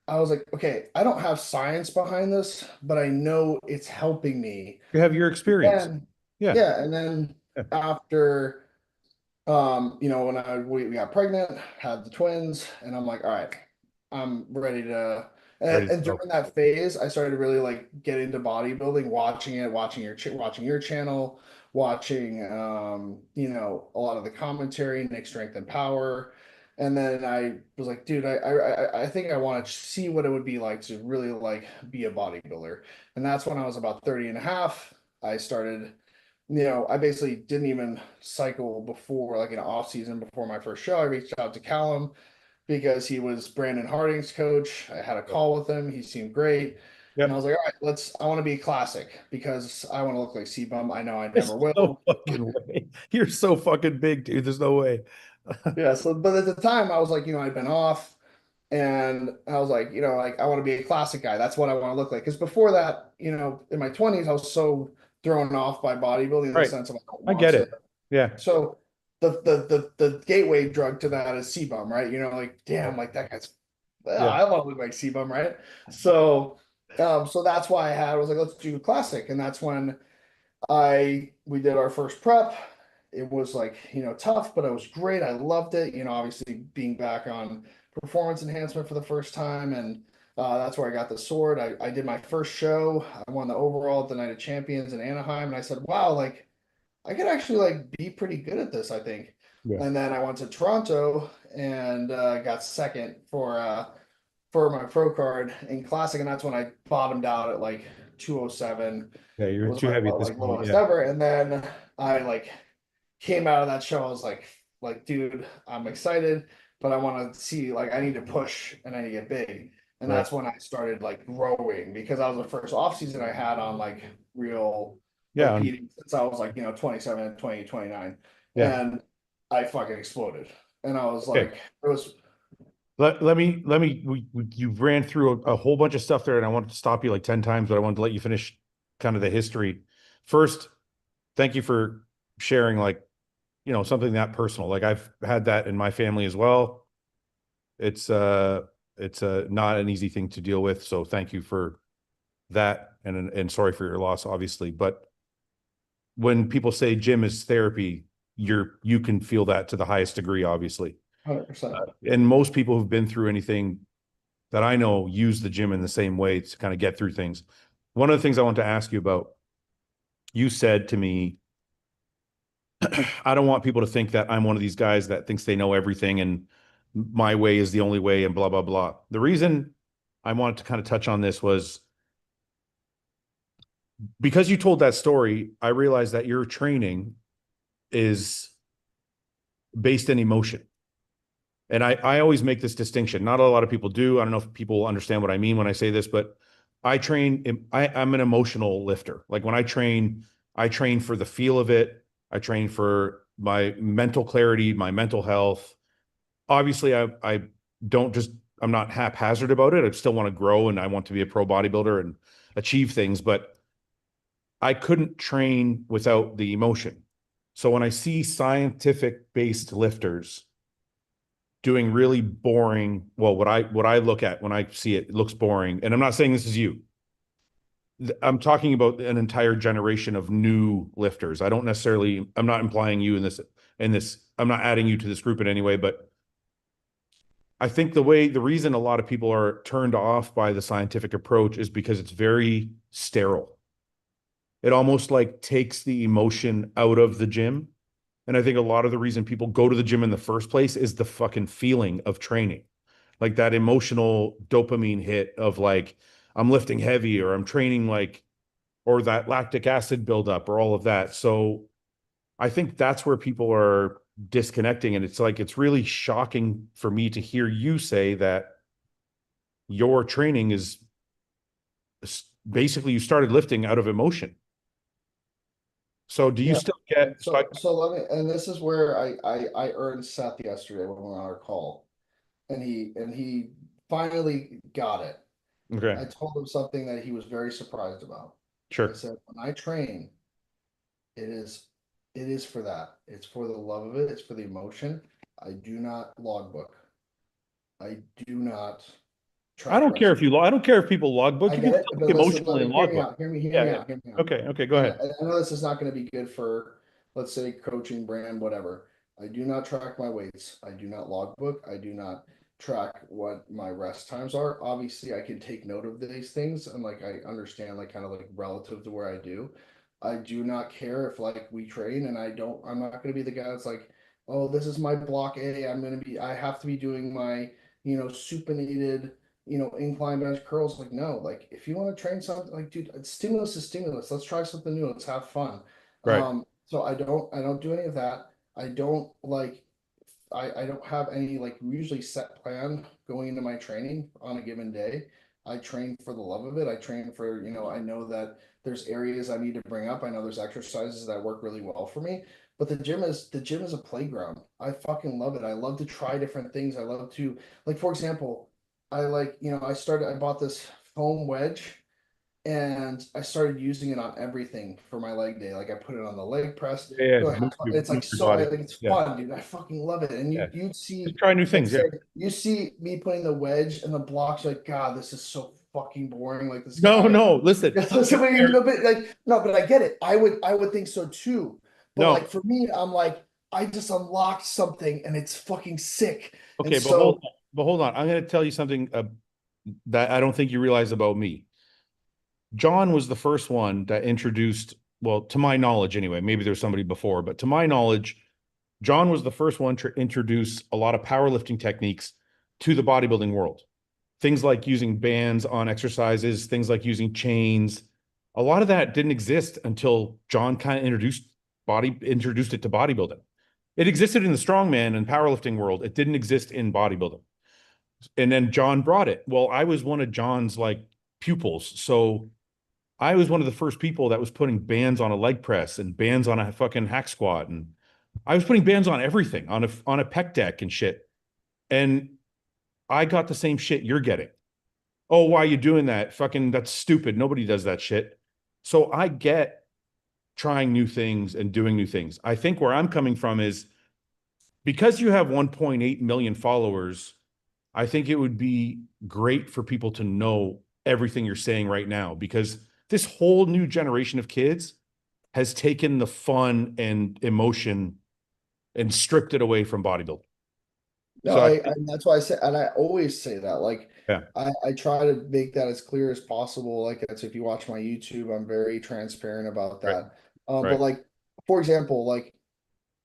I was like, okay, I don't have science behind this, but I know it's helping me. You have your experience. And Yeah. yeah. And then Yeah. after, when we got pregnant, had the twins, and I'm like, all right, I'm ready to. And, Ready to and go. during that phase, I started really like get into bodybuilding, watching it, watching your channel, watching, a lot of the commentary, Nick Strength and Power, and then I was like, dude, I think I want to see what it would be like to really like be a bodybuilder, and that's when I was about 30 and a half. I started I basically didn't even cycle before, like in off season before my first show. I reached out to Callum because he was Brandon Harding's coach. I had a call with him. He seemed great. And I Yep. was like, all right, I want to be classic because I want to look like C-Bum. I know I There's never no will. fucking way. You're so fucking big, dude. There's no way. Yeah. So, but at the time I was like, I'd been off and I was like, like I want to be a classic guy. That's what I want to look like. Because before that, in my 20s, I was so thrown off by bodybuilding in the Right. sense of I don't I want get to. it. Yeah. So the gateway drug to that is CBum, right? Like damn, like that guy's Yeah. I want to look like CBum, right? So so that's why I was like, let's do classic. And that's when we did our first prep. It was like, tough, but it was great. I loved it. Obviously being back on performance enhancement for the first time. And that's where I got the sword. I did my first show. I won the overall at the Night of Champions in Anaheim. And I said, wow, like I could actually like be pretty good at this, I think. Yeah. And then I went to Toronto and got second for my pro card in classic, and that's when I bottomed out at like 207 Yeah. You're was too my heavy at this like point. lowest Yeah. ever. And then I like came out of that show. I was like, dude, I'm excited, but I want to see like I need to push and I need to get big. And Right. that's when I started like growing because that was the first off season I had on like real like Yeah. beating since I was like, 27, 20, 29. Yeah. And I fucking exploded. And I was Okay. like, it was You ran through a whole bunch of stuff there, and I wanted to stop you like 10 times, but I wanted to let you finish kind of the history. First, thank you for sharing, like, something that personal. Like, I've had that in my family as well. It's not an easy thing to deal with. So thank you for that, and sorry for your loss, obviously. But when people say gym is therapy, you can feel that to the highest degree, obviously. 100%. And most people who've been through anything that I know use the gym in the same way to kind of get through things. One of the things I want to ask you about, you said to me I don't want people to think that I'm one of these guys that thinks they know everything and my way is the only way and blah, blah, blah. The reason I wanted to kind of touch on this was because you told that story, I realized that your training is based in emotion. And I always make this distinction. Not a lot of people do. I don't know if people understand what I mean when I say this, but I'm an emotional lifter. Like when I train for the feel of it. I train for my mental clarity, my mental health. Obviously, I don't just, I'm not haphazard about it. I still want to grow and I want to be a pro bodybuilder and achieve things, but I couldn't train without the emotion. So when I see scientific based lifters doing really boring, well, what I look at when I see it, it looks boring. And I'm not saying this is you. I'm talking about an entire generation of new lifters. I don't necessarily, I'm not implying you in this, I'm not adding you to this group in any way, but I think the reason a lot of people are turned off by the scientific approach is because it's very sterile. It almost like takes the emotion out of the gym. And I think a lot of the reason people go to the gym in the first place is the fucking feeling of training. Like that emotional dopamine hit of like, I'm lifting heavy or I'm training like, or that lactic acid buildup or all of that. So I think that's where people are disconnecting. And it's like, it's really shocking for me to hear you say that your training is basically you started lifting out of emotion. So do you Yeah. still get, So let me, and this is where I earned Seth yesterday when we were on our call, and he finally got it. okay, I told him something that he was very surprised about. I sure. said, when I train, it is it is for that. It's for the love of it. It's for the emotion. I do not logbook. I do not track rest. I don't care if people logbook. I You get can it, still but look listen, emotionally in hear me logbook. out. Hear Yeah, me yeah. out. Hear me out. Okay, okay, go And ahead. I know this is not going to be good for, let's say, coaching, brand, whatever. I do not track my weights. I do not logbook. I do not track what my rest times are. Obviously, I can take note of these things and like I understand like kind of like relative to where I do. I do not care if like we train and I'm not going to be the guy that's like, oh, this is my block A. I have to be doing my, supinated incline bench curls. Like, no, like if you want to train something, like, dude, stimulus is stimulus. Let's try something new. Let's have fun. Right. So I don't do any of that. I don't like, I don't have any like usually set plan going into my training on a given day. I train for the love of it. I train for, I know that there's areas I need to bring up. I know there's exercises that work really well for me. But the gym is a playground. I fucking love it. I love to try different things. I love to, like, for example, I bought this foam wedge and I started using it on everything for my leg day. Like I put it on the leg press. Yeah, yeah. It's like Move your so body. like it's Yeah, fun, dude. I fucking love it. And yeah. you'd Just see, try new things. let's Yeah. say you see me putting the wedge and the blocks, you're like, God, this is so fucking boring. Like this No, guy. no. Listen. So no, but like no, but I get it. I would think so too. But No. like for me, I'm like, I just unlocked something and it's fucking sick. And Okay, so but hold on. I'm going to tell you something that I don't think you realize about me. John was the first one that introduced, well, to my knowledge anyway, maybe there's somebody before, but to my knowledge, John was the first one to introduce a lot of powerlifting techniques to the bodybuilding world. Things like using bands on exercises, things like using chains. A lot of that didn't exist until John kind of introduced it to bodybuilding. It existed in the strongman and powerlifting world. It didn't exist in bodybuilding. And then John brought it. Well, I was one of John's like pupils. So I was one of the first people that was putting bands on a leg press and bands on a fucking hack squat. And I was putting bands on everything on a pec deck and shit. And I got the same shit you're getting. Oh, why are you doing that? Fucking, that's stupid. Nobody does that shit. So I get trying new things and doing new things. I think where I'm coming from is because you have 1.8 million followers, I think it would be great for people to know everything you're saying right now because this whole new generation of kids has taken the fun and emotion and stripped it away from bodybuilding. no, So I, and that's why I say, and I always say that. Like, yeah, I try to make that as clear as possible. Like, that's if you watch my YouTube, I'm very transparent about right, that. But right. like, for example, like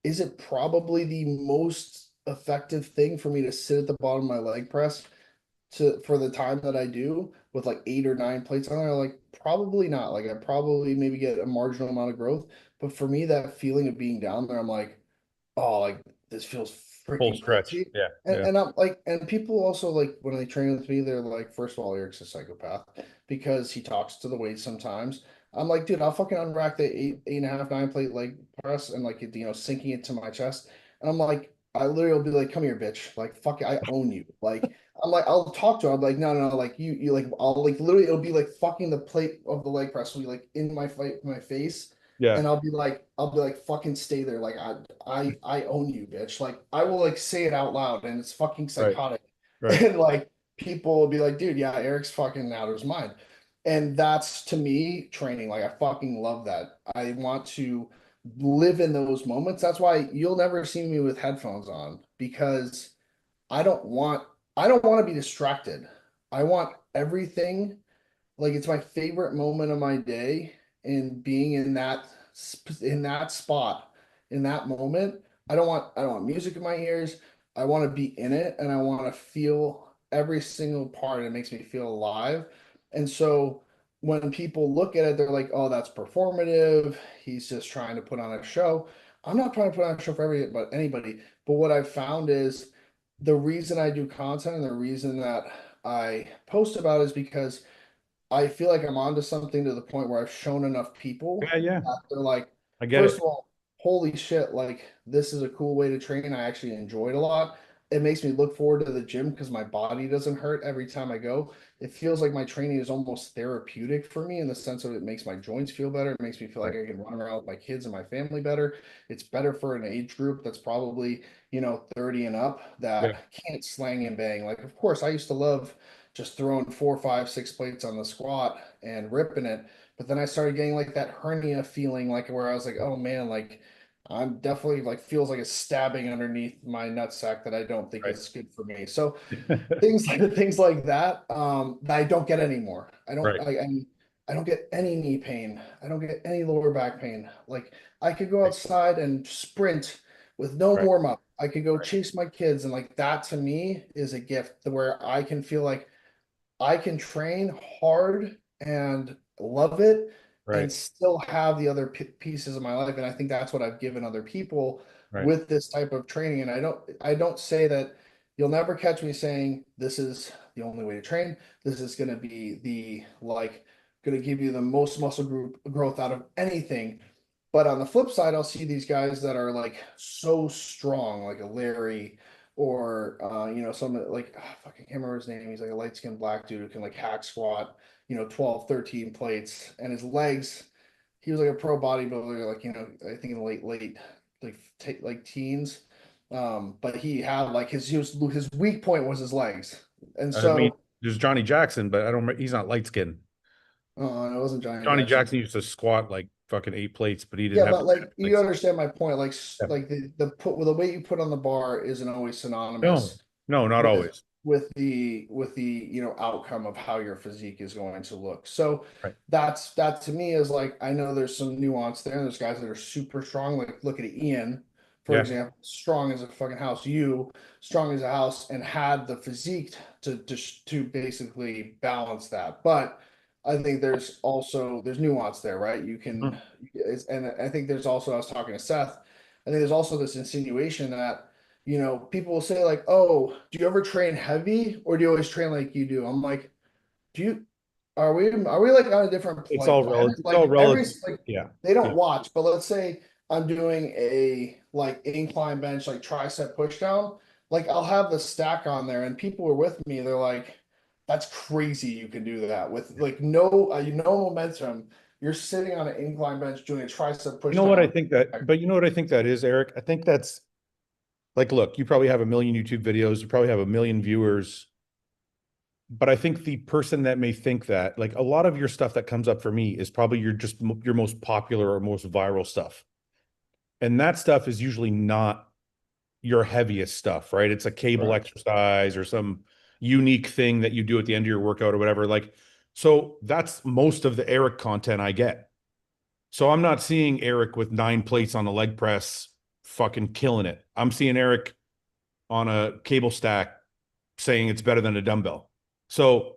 is it probably the most effective thing for me to sit at the bottom of my leg press to for the time that I do with like 8 or 9 plates on there? Like probably not. Like I probably maybe get a marginal amount of growth, but for me, that feeling of being down there, I'm like, oh, like this feels Full freaking stretch. crazy. Yeah. And, Yeah. and I'm like, and people also like when they train with me, they're like, first of all, Eric's a psychopath because he talks to the weight sometimes. I'm like, dude, I'll fucking unrack the 8.5, 9 plate leg press and like sinking it to my chest. And I'm like, I literally will be like, come here, bitch. Like, fuck it, I own you. Like, I'm like, I'll talk to him. I'm like, no, no, no, like you like I'll like literally it'll be like fucking the plate of the leg press will be like in my face Yeah. and I'll be like, fucking stay there. Like I own you, bitch. Like I will like say it out loud and it's fucking Right. psychotic. Right. And like people will be like, dude, yeah, Eric's fucking out of his mind. And that's to me training. Like I fucking love that. I want to live in those moments. That's why you'll never see me with headphones on because I don't want I don't want to be distracted. I want everything like it's my favorite moment of my day and being in that spot in that moment. I don't want music in my ears. I want to be in it and I want to feel every single part. It makes me feel alive. And so when people look at it, they're like, "Oh, that's performative. He's just trying to put on a show." I'm not trying to put on a show for anybody. But what I've found is the reason I do content and the reason that I post about it is because I feel like I'm onto something to the point where I've shown enough people Yeah. Yeah. that they're like, I get first it. of all, holy shit, like this is a cool way to train. I actually enjoy it a lot. It makes me look forward to the gym because my body doesn't hurt every time I go. It feels like my training is almost therapeutic for me in the sense of it makes my joints feel better. It makes me feel like Right. I can run around with my kids and my family better. It's better for an age group that's probably, 30 and up Yeah. that can't slang and bang. Like, of course, I used to love just throwing 4, 5, 6 plates on the squat and ripping it. But then I started getting like that hernia feeling, like where I was like, oh man, like I'm definitely like feels like a stabbing underneath my nutsack that I don't think Right. is good for me. So things like that I don't get anymore. Right. I don't get any knee pain. I don't get any lower back pain. Like I could go outside and sprint with no Right. warm up. I could go Right. chase my kids and like that to me is a gift where I can feel like I can train hard and love it Right. and still have the other pieces of my life. And I think that's what I've given other people Right. with this type of training. And I don't say that you'll never catch me saying this is the only way to train. This is going to be the like going to give you the most muscle group growth out of anything. But on the flip side, I'll see these guys that are like so strong, like a Larry or some like fucking can't remember his name. He's like a light skinned black dude who can like hack squat, 12, 13 plates, and his legs. He was like a pro bodybuilder, like I think in the late like teens. But he had like his weak point was his legs, and I mean, so there's Johnny Jackson, but I don't. He's not light skinned. it wasn't Johnny Johnny Jackson. Jackson used to squat like fucking 8 plates, but he didn't Yeah, have but like you legs. understand my point. Like Yeah. like the weight you put on the bar isn't always No, synonymous no, not with always. with the outcome of how your physique is going to look. So Right. that to me is like I know there's some nuance there. There's guys that are super strong. Like look at Ian, for Yeah. example, strong as a fucking house. You strong as a house and had the physique to basically balance that. But I think there's nuance there, right? You can, Mhm. and I think there's also I was talking to Seth. I think there's also this insinuation that people will say like, "Oh, do you ever train heavy or do you always train like you do?" I'm like, "Do you are we like on a different It's like all planet? relative. It's all Like every relative. like Yeah. they Yeah. don't watch, but let's say I'm doing a like incline bench like tricep push down, like I'll have the stack on there and people are with me, they're like, "That's crazy you can do that with like no momentum. You're sitting on an incline bench doing a tricep You push know what I down." think that, but you know what I think that is, Eric? I think that's like, look, you probably have a million YouTube videos, you probably have a million viewers, but I think the person that may think that, like a lot of your stuff that comes up for me is probably your most popular or most viral stuff. And that stuff is usually not your heaviest stuff, right? It's a cable Right. exercise or some unique thing that you do at the end of your workout or whatever. Like, so that's most of the Eric content I get. So I'm not seeing Eric with 9 plates on the leg press fucking killing it. I'm seeing Eric on a cable stack saying it's better than a dumbbell. So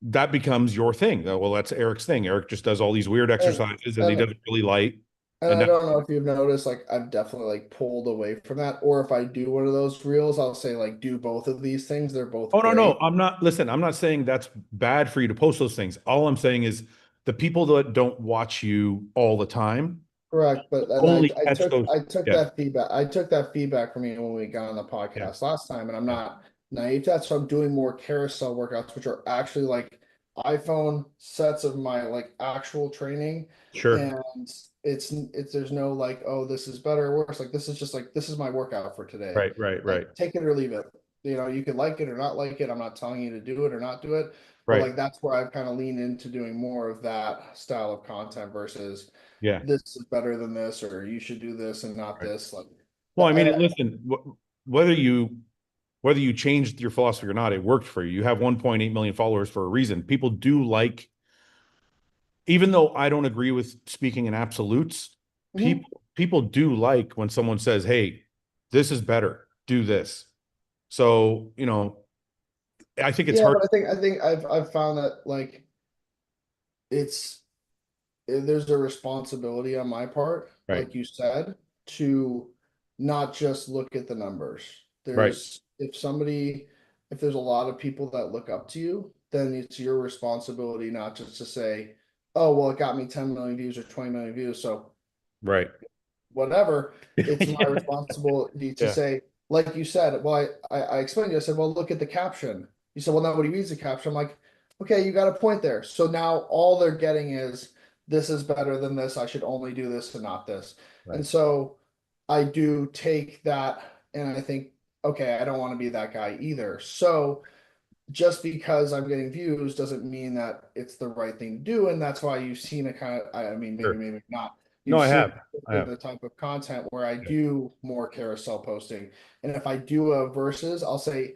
that becomes your thing. Well, that's Eric's thing. Eric just does all these weird And exercises and he and does it really light. and And I that, don't know if you've noticed, like I've definitely like pulled away from that. Or if I do one of those reels, I'll say like do both of these things. They're both oh no, no, great. I'm not, listen, I'm not saying that's bad for you to post those things. All I'm saying is the people that don't watch you all the time Correct, but and only I catch took those. I took Yeah, that feedback. I took that feedback from you when we got on the yeah, podcast last time, and I'm yeah. not naive to that. So I'm doing more carousel workouts, which are actually like iPhone sets of my like actual training, Sure. and it's there's no like, oh, this is better or worse. Like this is just like this is my workout for today. Right, right, Like right, take it or leave it. You know, you can like it or not like it. I'm not telling you to do it or not do it, but right. like that's where I've kind of leaned into doing more of that style of content versus Yeah, this is better than this, or you should do this and not right. this. Like, Well, I and mean, listen, whether you whether you changed your philosophy or not, it worked for you. You have 1.8 million followers for a reason. People do like, even though I don't agree with speaking in absolutes, mhm. people do like when someone says, "Hey, this is better. Do this." So, I think it's Yeah, hard. but I think I've found that like it's there's a responsibility on my part, Right, like you said, to not just look at the numbers. right, There's if there's a lot of people that look up to you, then it's your responsibility not just to say, oh, well, it got me 10 million views or 20 million views, so right. whatever, it's my Yeah, responsibility to yeah, say, like you said, well, I explained to you, I said, well, look at the caption. You said, well, nobody reads the caption. I'm like, okay, you got a point there. So now all they're getting is this is better than this. I should only do this and not this. And right. so I do take that and I think, okay, I don't want to be that guy either. So just because I'm getting views doesn't mean that it's the right thing to do. And that's why you've seen a kind of, I mean, Sure. maybe not. No, You've I seen have. I have. the type of content where I Yeah, do more carousel posting. And if I do a versus, I'll say,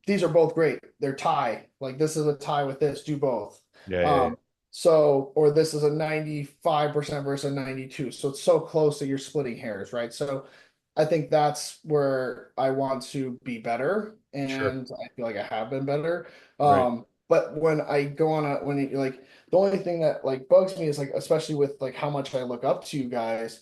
these are both great. They're tie. Like this is a tie with this, do both. yeah, yeah, yeah. Um, so, or this is a 95% versus a 92. So it's so close that you're splitting hairs, right? So I think that's where I want to be better, Sure. and I feel like I have been better. Right. But when I go on like the only thing that like bugs me is like especially with like how much I look up to you guys,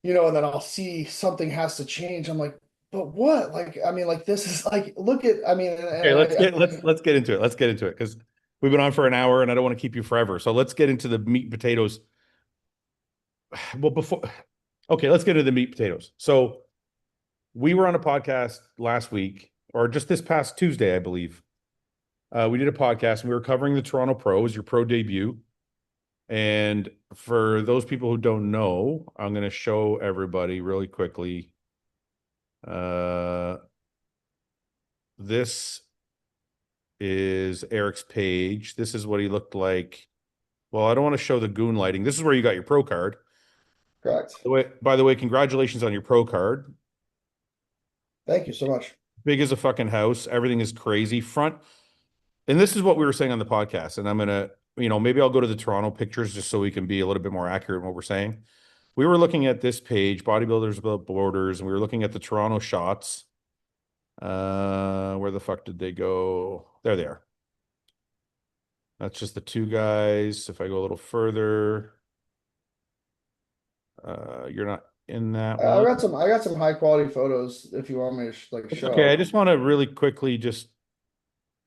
and then I'll see something has to change. I'm like, but what? Like, I mean, like this is like look at I mean, Okay, and let's I get let's get into it. Let's get into it because we've been on for an hour and I don't want to keep you forever. So let's get into the meat and potatoes. Well, okay, let's get into the meat and potatoes. So we were on a podcast last week, or just this past Tuesday, I believe. We did a podcast and we were covering the Toronto Pros, your pro debut. And for those people who don't know, I'm going to show everybody really quickly. Uh, this is Eric's page. This is what he looked like. Well, I don't want to show the goon lighting. This is where you got your pro card. correct. By the way, congratulations on your pro card. Thank you so much. Big as a fucking house. Everything is crazy. And this is what we were saying on the podcast. And I'm gonna, maybe I'll go to the Toronto pictures just so we can be a little bit more accurate in what we're saying. We were looking at this page, Bodybuilders Without Borders, and we were looking at the Toronto shots. Where the fuck did they go? There they are. That's just the two guys. If I go a little further, you're not in that I one. got some high quality photos if you want me to like It's okay. show. I just want to really quickly just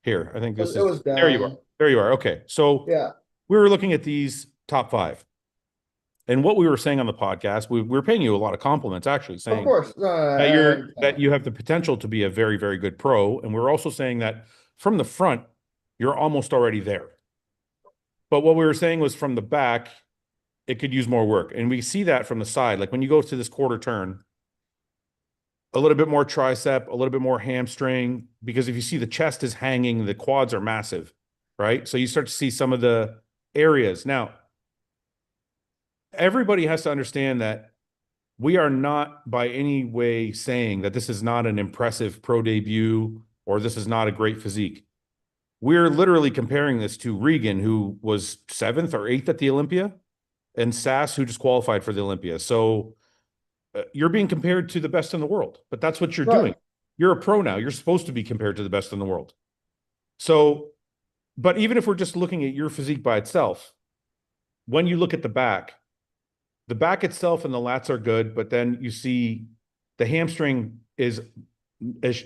here. I think this It is was there you are. down. There you are. Okay. So Yeah, we were looking at these top five. And what we were saying on the podcast, we were paying you a lot of compliments, actually, of saying course. No, that I understand. you have the potential to be a very, very good pro. And we're also saying that from the front, you're almost already there. But what we were saying was from the back, it could use more work. And we see that from the side. Like when you go to this quarter turn, a little bit more tricep, a little bit more hamstring, because if you see the chest is hanging, the quads are massive, right? So you start to see some of the areas. Now, everybody has to understand that we are not by any way saying that this is not an impressive pro debut or this is not a great physique. We're literally comparing this to Regan, who was seventh or eighth at the Olympia, and Sass, who just qualified for the Olympia. So you're being compared to the best in the world, but that's what you're Right. doing. You're a pro now. You're supposed to be compared to the best in the world. So, but even if we're just looking at your physique by itself, when you look at the back itself and the lats are good, but then you see the hamstring is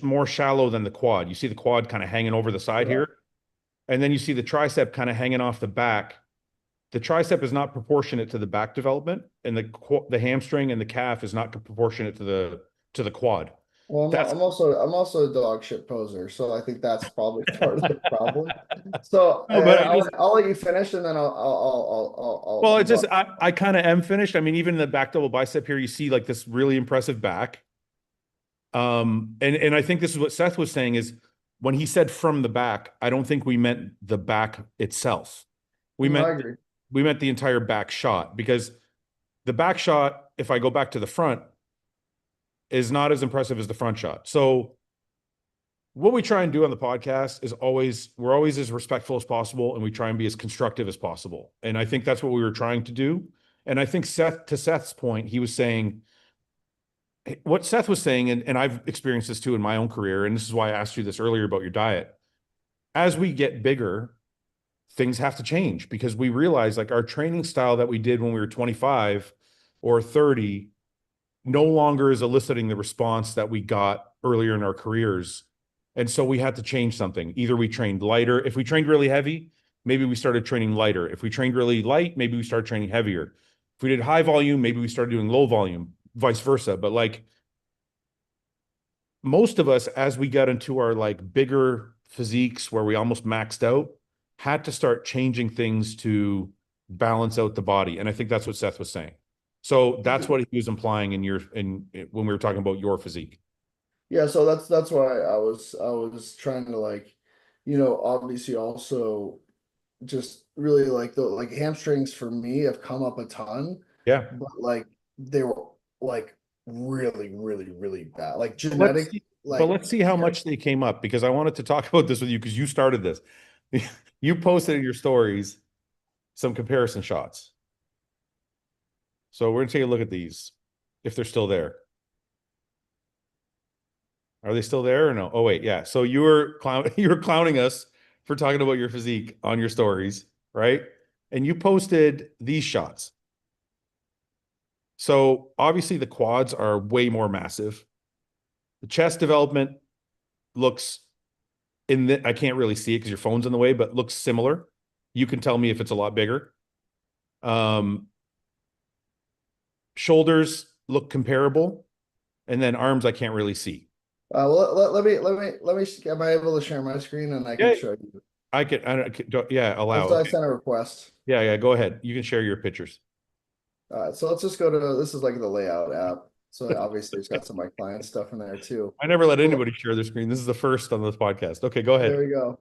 more shallow than the quad. You see the quad kind of hanging over the side Correct. here, and then you see the tricep kind of hanging off the back. The tricep is not proportionate to the back development, and the hamstring and the calf is not proportionate to the quad. Well, That's I'm also a dog shit poser, so I think that's probably part of the problem. So, no, and but I just I'll let you finish, and then I'll well, it's just rebut. I kind of am finished. I mean, even the back double bicep here, you see like this really impressive back. And I think this is what Seth was saying is when he said from the back, I don't think we meant the back itself. We No, meant I agree. we meant the entire back shot because the back shot, if I go back to the front, is not as impressive as the front shot. So what we try and do on the podcast is we're always as respectful as possible and we try and be as constructive as possible. And I think that's what we were trying to do. And I think Seth's point, he was saying what Seth was saying, and I've experienced this too in my own career, and this is why I asked you this earlier about your diet. As we get bigger, things have to change because we realize like our training style that we did when we were 25 or 30 no longer is eliciting the response that we got earlier in our careers. And so we had to change something. Either we trained lighter. If we trained really heavy, maybe we started training lighter. If we trained really light, maybe we started training heavier. If we did high volume, maybe we started doing low volume, vice versa. But like most of us, as we got into our like bigger physiques where we almost maxed out, had to start changing things to balance out the body. And I think that's what Seth was saying. So that's what he was implying in when we were talking about your physique. Yeah, so that's why I was trying to like, obviously also just really like the like hamstrings for me have come up a ton, Yeah. but like they were like really bad. Like Let's genetic, see, but like let's see how much they came up because I wanted to talk about this with you because you started this. You posted in your stories some comparison shots. So we're gonna take a look at these if they're still there. Are they still there or no? Oh wait, yeah. So you were clowning us for talking about your physique on your stories, right? And you posted these shots. So obviously the quads are way more massive. The chest development looks I can't really see it because your phone's in the way, but looks similar. You can tell me if it's a lot bigger. Um, Shoulders look comparable, and then arms I can't really see. am I able to share my screen and I can Yeah, show you? yeah, allow. I Okay. sent a request. Yeah, yeah, go ahead. You can share your pictures. So let's just go to this is like the layout app. So obviously it's got some of my client stuff in there too. I never let But anybody share their screen. This is the first on this podcast. Okay, go ahead. there we go.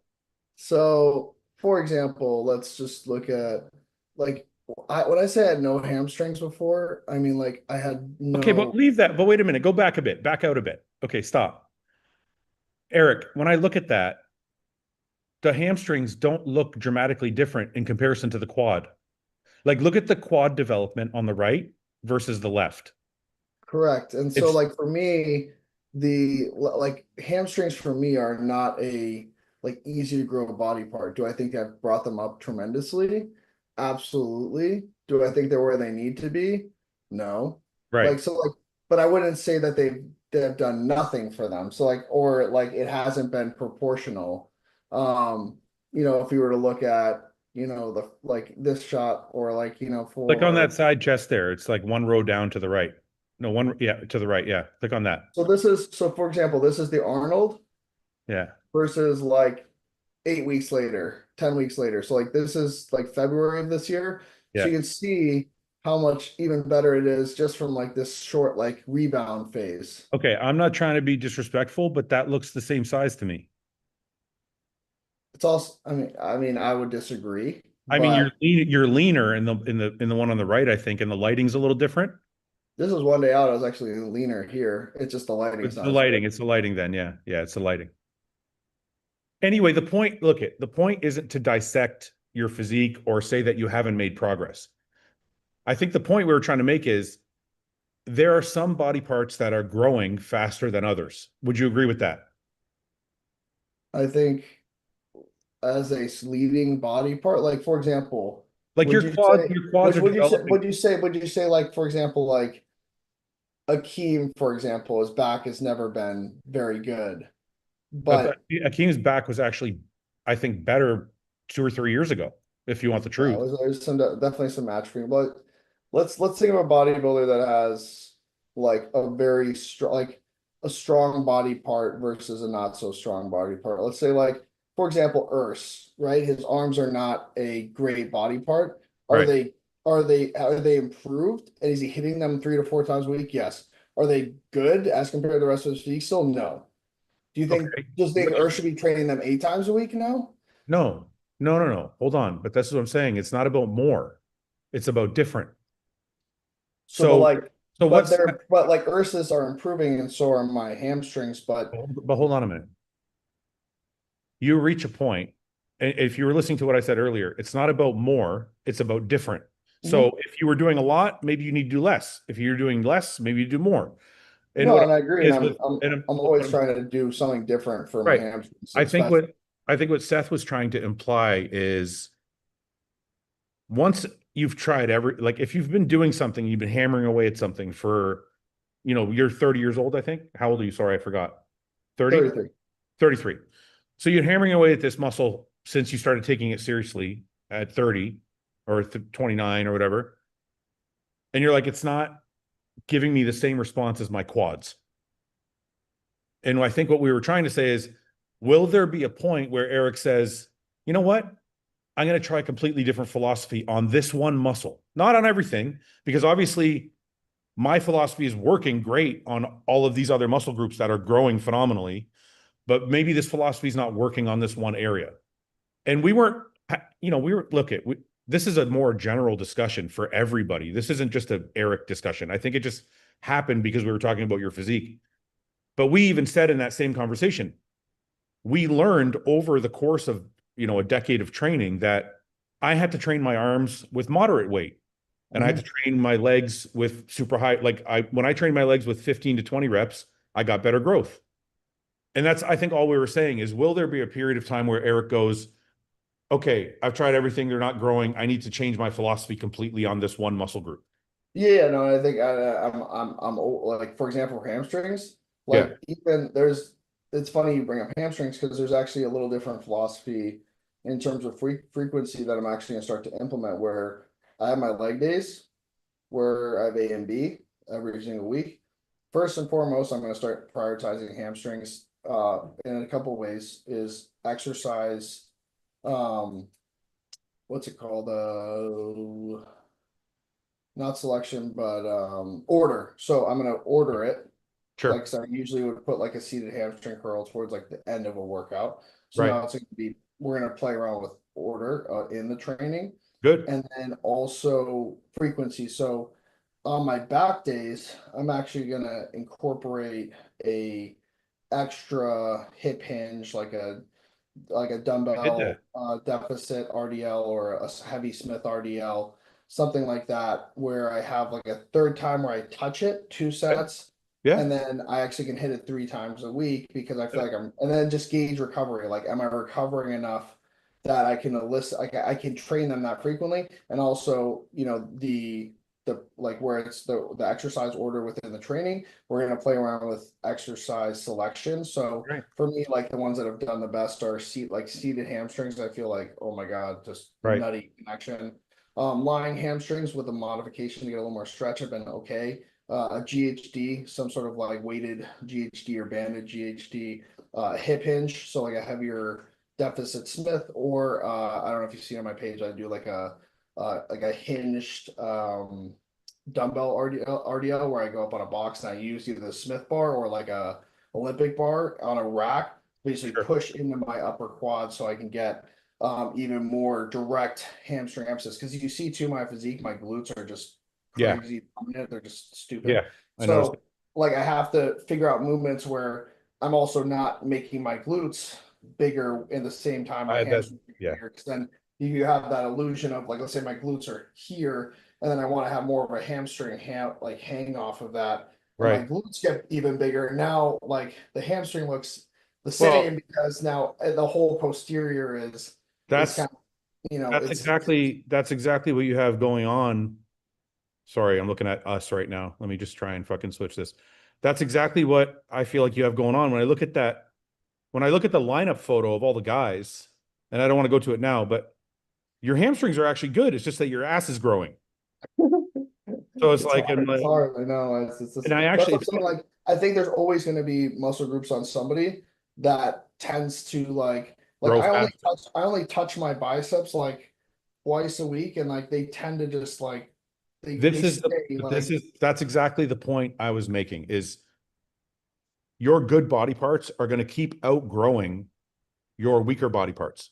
So for example, let's just look at like when I say I had no hamstrings before, I mean like I had Okay, but no. leave that. But wait a minute. Go back a bit. Back out a bit. Okay, stop. Eric, when I look at that, the hamstrings don't look dramatically different in comparison to the quad. Like, look at the quad development on the right versus the left. Correct. And so It's like for me, the like hamstrings for me are not a like easy to grow body part. Do I think I've brought them up tremendously? Absolutely. Do I think they're where they need to be? No. right. Like so like but I wouldn't say that they've done nothing for them. So like or like it hasn't been proportional. Um, if you were to look at, the like this shot or like, Click on that for side chest there. It's like one row down to the right. No, one, yeah, to the right. Yeah. Click on that. so for example, this is the Arnold Yeah. versus like 8 weeks later, 10 weeks later. So like this is like February of this year. So Yeah. you can see how much even better it is just from like this short like rebound phase. Okay. I'm not trying to be disrespectful, but that looks the same size to me. It's also I mean I would disagree, I mean, but you're leaner in the one on the right, I think, and the lighting's a little different. this was one day out. I was actually leaner here. It's just the lighting's It's not the as good. lighting. It's the lighting then. Yeah. Yeah. It's the lighting. Anyway, the point isn't to dissect your physique or say that you haven't made progress. I think the point we were trying to make is there are some body parts that are growing faster than others. Would you agree with that? I think as a leading body part, like for example, Like would you say, your quads are developing. would you say like, for example, like Akeem, for example, his back has never been very good, but Akeem's back was actually, I think, better 2 or 3 years ago, if you want the yeah, truth. there's some definitely some match for you. But let's think of a bodybuilder that has like a very strong, like a strong body part versus a not so strong body part. Let's say like, for example, Urs, right? His arms are not a great body part. Are Right. they are they improved? And is he hitting them 3 to 4 times a week? Yes. Are they good as compared to the rest of his physique? Still no. Okay. Does you think Which Urs should be training them 8 times a week now? no, no. Hold on. But that's what I'm saying. It's not about more. It's about different. So, but So, like, so what's but like Ursus are improving, and so are my hamstrings. but hold on a minute. You reach a point, and if you were listening to what I said earlier, it's not about more, it's about different. So Mhm. if you were doing a lot, maybe you need to do less. If you're doing less, maybe you do more. And No, what and I agree, and is with I'm always trying to do something different for my right. hamstrings, I think especially. what I think what Seth was trying to imply is once you've tried like if you've been doing something, you've been hammering away at something for, you're 30 years old, I think. How old are you? Sorry, I forgot. 30? 33. 33. So you're hammering away at this muscle since you started taking it seriously at 30 or 29 or whatever. And you're like, it's not giving me the same response as my quads. And I think what we were trying to say is, will there be a point where Eric says, you know what? I'm going to try a completely different philosophy on this one muscle, not on everything, because obviously my philosophy is working great on all of these other muscle groups that are growing phenomenally, but maybe this philosophy is not working on this one area. And we weren't, look at, this is a more general discussion for everybody. This isn't just an Eric discussion. I think it just happened because we were talking about your physique. But we even said in that same conversation, we learned over the course of, a decade of training that I had to train my arms with moderate weight and I had to Mhm. train my legs with super high. When I trained my legs with 15 to 20 reps, I got better growth. And that's, I think all we were saying is, will there be a period of time where Eric goes, okay, I've tried everything. They're not growing. I need to change my philosophy completely on this one muscle group. Yeah, no, I think like for example, for hamstrings, Yeah. like even there's it's funny you bring up hamstrings because there's actually a little different philosophy in terms of frequency that I'm actually gonna start to implement where I have my leg days where I have A and B every single week. First and foremost, I'm gonna start prioritizing hamstrings in a couple ways is exercise, um what's it called? Not selection, but order. So I'm gonna order it. Sure. Like so I usually would put like a seated hamstring curl towards like the end of a workout. So Right. now it's gonna be we're gonna play around with order in the training Good. and then also frequency. So on my back days, I'm actually gonna incorporate a extra hip hinge, like a I did dumbbell that. deficit RDL or a heavy Smith RDL, something like that, where I have like a third time where I touch it, two Good. sets, Yeah. and then I actually can hit it 3 times a week because I feel Good. like and then just gauge recovery. Like, am I recovering enough that I can elicit, like I can train them that frequently, and also, the like where it's the exercise order within the training, we're gonna play around with exercise selection. So Right. for me, like the ones that have done the best are seated hamstrings. I feel like, oh my God, just Right. nutty connection. Lying hamstrings with a modification to get a little more stretch have been okay. A GHD, some sort of like weighted GHD or banded GHD, hip hinge, so like a heavier deficit Smith, or I don't know if you've seen on my page, I do like a hinged dumbbell RDL where I go up on a box and I use either the Smith bar or like a Olympic bar on a rack, basically Sure. push into my upper quad so I can get even more direct hamstring emphasis. Because you see too my physique, my glutes are just Yeah. crazy dominant. They're just Yeah. stupid. I noticed. So like I have to figure out movements where I'm also not making my glutes bigger in the same time my That's hamstrings are yeah. bigger. Because then you have that illusion of like let's say my glutes are here and then I want to have more of a hamstring like hang off of that, and my Right. glutes get even bigger. Now, like the hamstring looks the same Well, because now the whole posterior is that's kind of, it's that's exactly what you have going on. Sorry, I'm looking at us right now. Let me just try and fucking switch this. That's exactly what I feel like you have going on. When I look at that, when I look at the lineup photo of all the guys, and I don't want to go to it now, but your hamstrings are actually good. It's just that your ass is growing. So it's it's like, hard. It's hard. I know. It's and just, I that's actually, what I'm it's saying. Like, I think there's always going to be muscle groups on somebody that tends to like grow fast. I only touch my biceps like twice a week, and like they tend to just like they stay like That's exactly the point I was making is your good body parts are going to keep outgrowing your weaker body parts.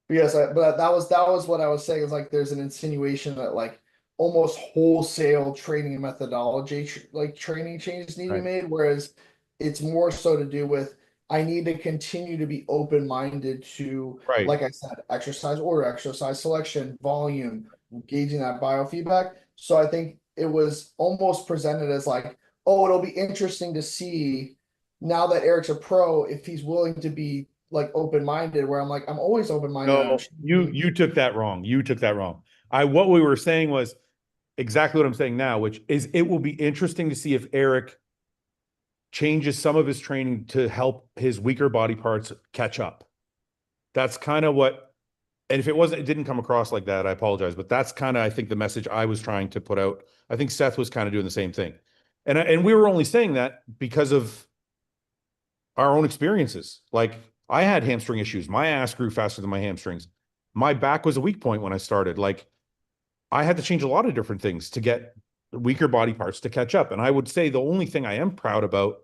yes, but that was what I was saying is like there's an insinuation that like almost wholesale training methodology like training changes need to be Right. made, whereas it's more so to do with I need to continue to be open-minded to, Right. like I said, exercise order, exercise selection, volume, gauging that biofeedback. So I think it was almost presented as like, oh, it'll be interesting to see now that Eric's a pro if he's willing to be like open-minded, where I'm like, I'm always open-minded. I'm No, changing. you took that wrong. You took that wrong. I what we were saying was exactly what I'm saying now, which is it will be interesting to see if Eric changes some of his training to help his weaker body parts catch up. That's kind of what, and if it wasn't, it didn't come across like that, I apologize, but that's kind of, I think, the message I was trying to put out. I think Seth was kind of doing the same thing. And we were only saying that because of our own experiences. Like I had hamstring issues. My ass grew faster than my hamstrings. My back was a weak point when I started. Like I had to change a lot of different things to get weaker body parts to catch up. And I would say the only thing I am proud about,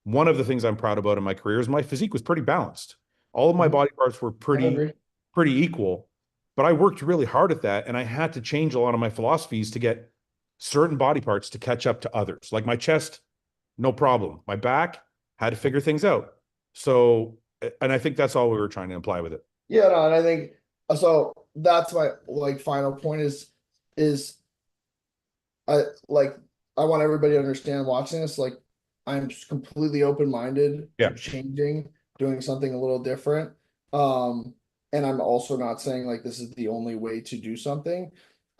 one of the things I'm proud about in my career is my physique was pretty balanced. All of my Mhm. body parts were I agree. pretty equal, but I worked really hard at that. And I had to change a lot of my philosophies to get certain body parts to catch up to others. Like my chest, no problem. My back had to figure things out. So, and I think that's all we were trying to imply with it. Yeah, no, and I think so. That's my like final point is I like I want everybody to understand watching this. Like I'm just completely open-minded Yeah, to changing, doing something a little different. Um, and I'm also not saying like this is the only way to do something.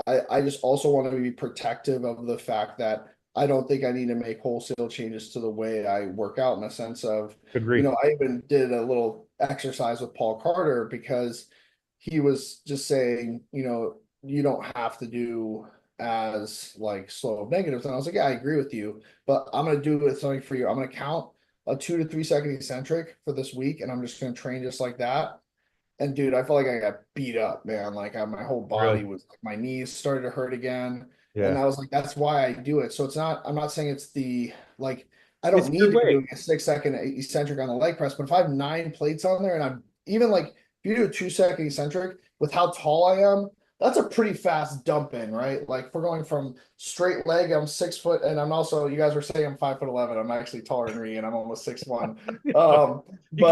I just also want to be protective of the fact that I don't think I need to make wholesale changes to the way I work out in a sense of, agree. I even did a little exercise with Paul Carter because he was just saying, you don't have to do as like slow of negatives. And I was like, yeah, I agree with you, but I'm gonna do it something for you. I'm gonna count a 2 to 3 second eccentric for this week, and I'm just gonna train just like that. And dude, I felt like I got beat up, man. Like my whole Really? body was like my knees started to hurt again. And Yeah. I was like, that's why I do it. So I'm not saying it's the like I It's don't need your to be way. doing a 6 second eccentric on the leg press, but if I have 9 plates on there and I'm even like if you do a 2 second eccentric with how tall I am, that's a pretty fast dump in, right? Like if we're going from straight leg, I'm 6 foot, and I'm also you guys were saying I'm 5'11". I'm actually taller than Ree, and I'm almost 6'1". But You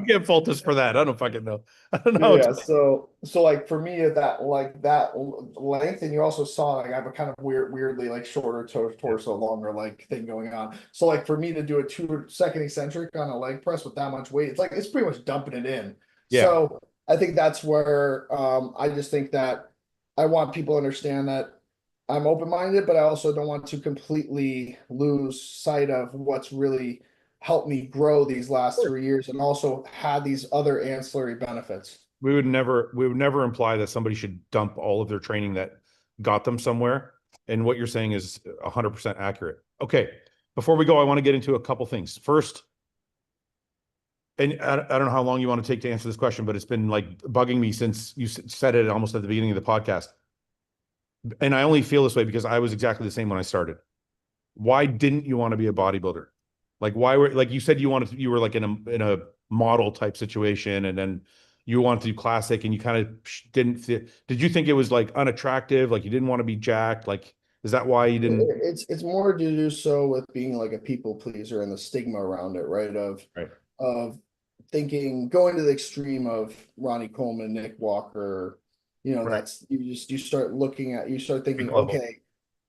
can't fault us for that. I don't fucking know. I don't know. yeah, so like for me at that like that length, and you also saw like I have a kind of weirdly like shorter Yeah. torso, longer like thing going on. So like for me to do a 2 second eccentric on a leg press with that much weight, it's like it's pretty much dumping it in. Yeah. So I think that's where I just think that I want people to understand that I'm open-minded, but I also don't want to completely lose sight of what's really helped me grow these last 3 years and also had these other ancillary benefits. We would never imply that somebody should dump all of their training that got them somewhere. And what you're saying is 100% accurate. Okay. Before we go, I want to get into a couple things. First, and I don't know how long you want to take to answer this question, but it's been like bugging me since you said it almost at the beginning of the podcast. And I only feel this way because I was exactly the same when I started. Why didn't you want to be a bodybuilder? Like why were like you said you were like in a model type situation and then you wanted to do classic and you kind of didn't did you think it was like unattractive, like you didn't want to be jacked, like is that why you didn't? It's more to do so with being like a people pleaser and the stigma around it, right? Right. Of thinking going to the extreme of Ronnie Coleman, Nick Walker, You know, Right. that's you start looking at, you start thinking, Big level. okay,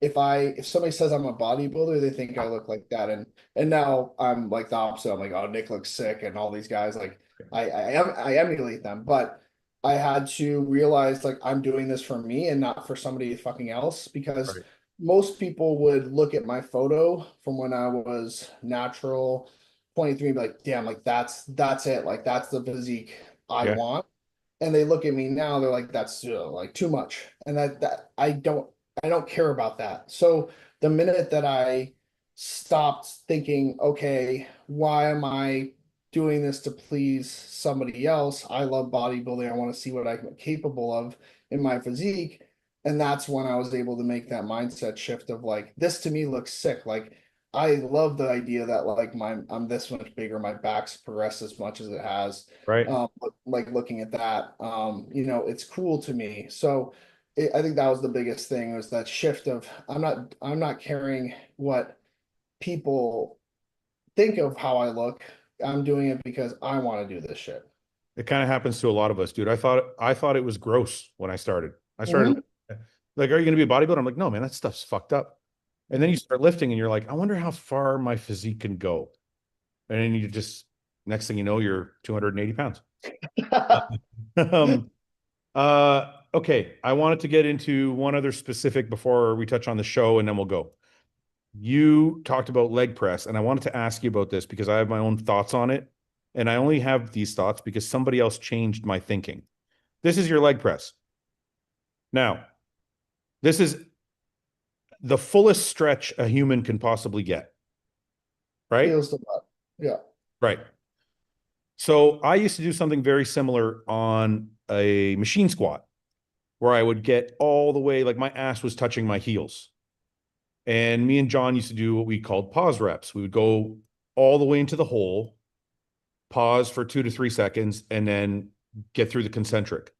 if somebody says I'm a bodybuilder, they think I look like that. And now I'm like the opposite. I'm like, oh, Nick looks sick, and all these guys, like I emulate them. But I had to realize like I'm doing this for me and not for somebody fucking else, because Right. most people would look at my photo from when I was natural 23 and be like, damn, like that's it. Like that's the physique I Yeah. want. And they look at me now, they're like, that's like too much. And that I don't care about that. So the minute that I stopped thinking, okay, why am I doing this to please somebody else? I love bodybuilding. I want to see what I'm capable of in my physique. And that's when I was able to make that mindset shift of like, this to me looks sick. Like I love the idea that like I'm this much bigger, my back's progressed as much as it has. Right. Like looking at that, it's cool to me. So I think that was the biggest thing, was that shift of I'm not caring what people think of how I look. I'm doing it because I want to do this shit. It kind of happens to a lot of us, dude. I thought it was gross when I started. I started Mhm. like, are you going to be a bodybuilder? I'm like, no, man, that stuff's fucked up. And then you start lifting and you're like, I wonder how far my physique can go. And then you just, next thing you know, you're 280 pounds. Um, okay. I wanted to get into one other specific before we touch on the show and then we'll go. You talked about leg press, and I wanted to ask you about this because I have my own thoughts on it. And I only have these thoughts because somebody else changed my thinking. This is your leg press. Now, this is the fullest stretch a human can possibly get, right? Feels the butt. Yeah. Right. So I used to do something very similar on a machine squat where I would get all the way, like my ass was touching my heels. And me and John used to do what we called pause reps. We would go all the way into the hole, pause for 2 to 3 seconds, and then get through the concentric.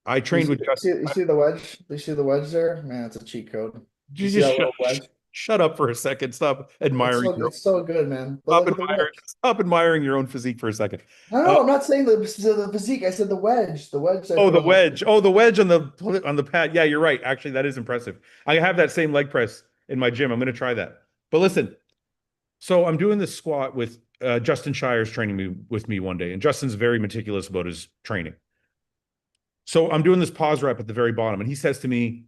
I You trained see, with Justin. you see the wedge? You see the wedge there? Man, it's a cheat code. You You see just that little wedge? shut up for a second. It's so good, man. But Stop look at the admiring wedge. stop admiring your own physique for a second. No, Uh, no, I'm not saying the physique. I said the wedge. The wedge I oh, put the on the. wedge. Oh, the wedge on the pad. Yeah, you're right. Actually, that is impressive. I have that same leg press in my gym. I'm going to try that. But listen, so I'm doing this squat with Justin Shires training me with me one day, and Justin's very meticulous about his training. So I'm doing this pause rep at the very bottom, and he says to me,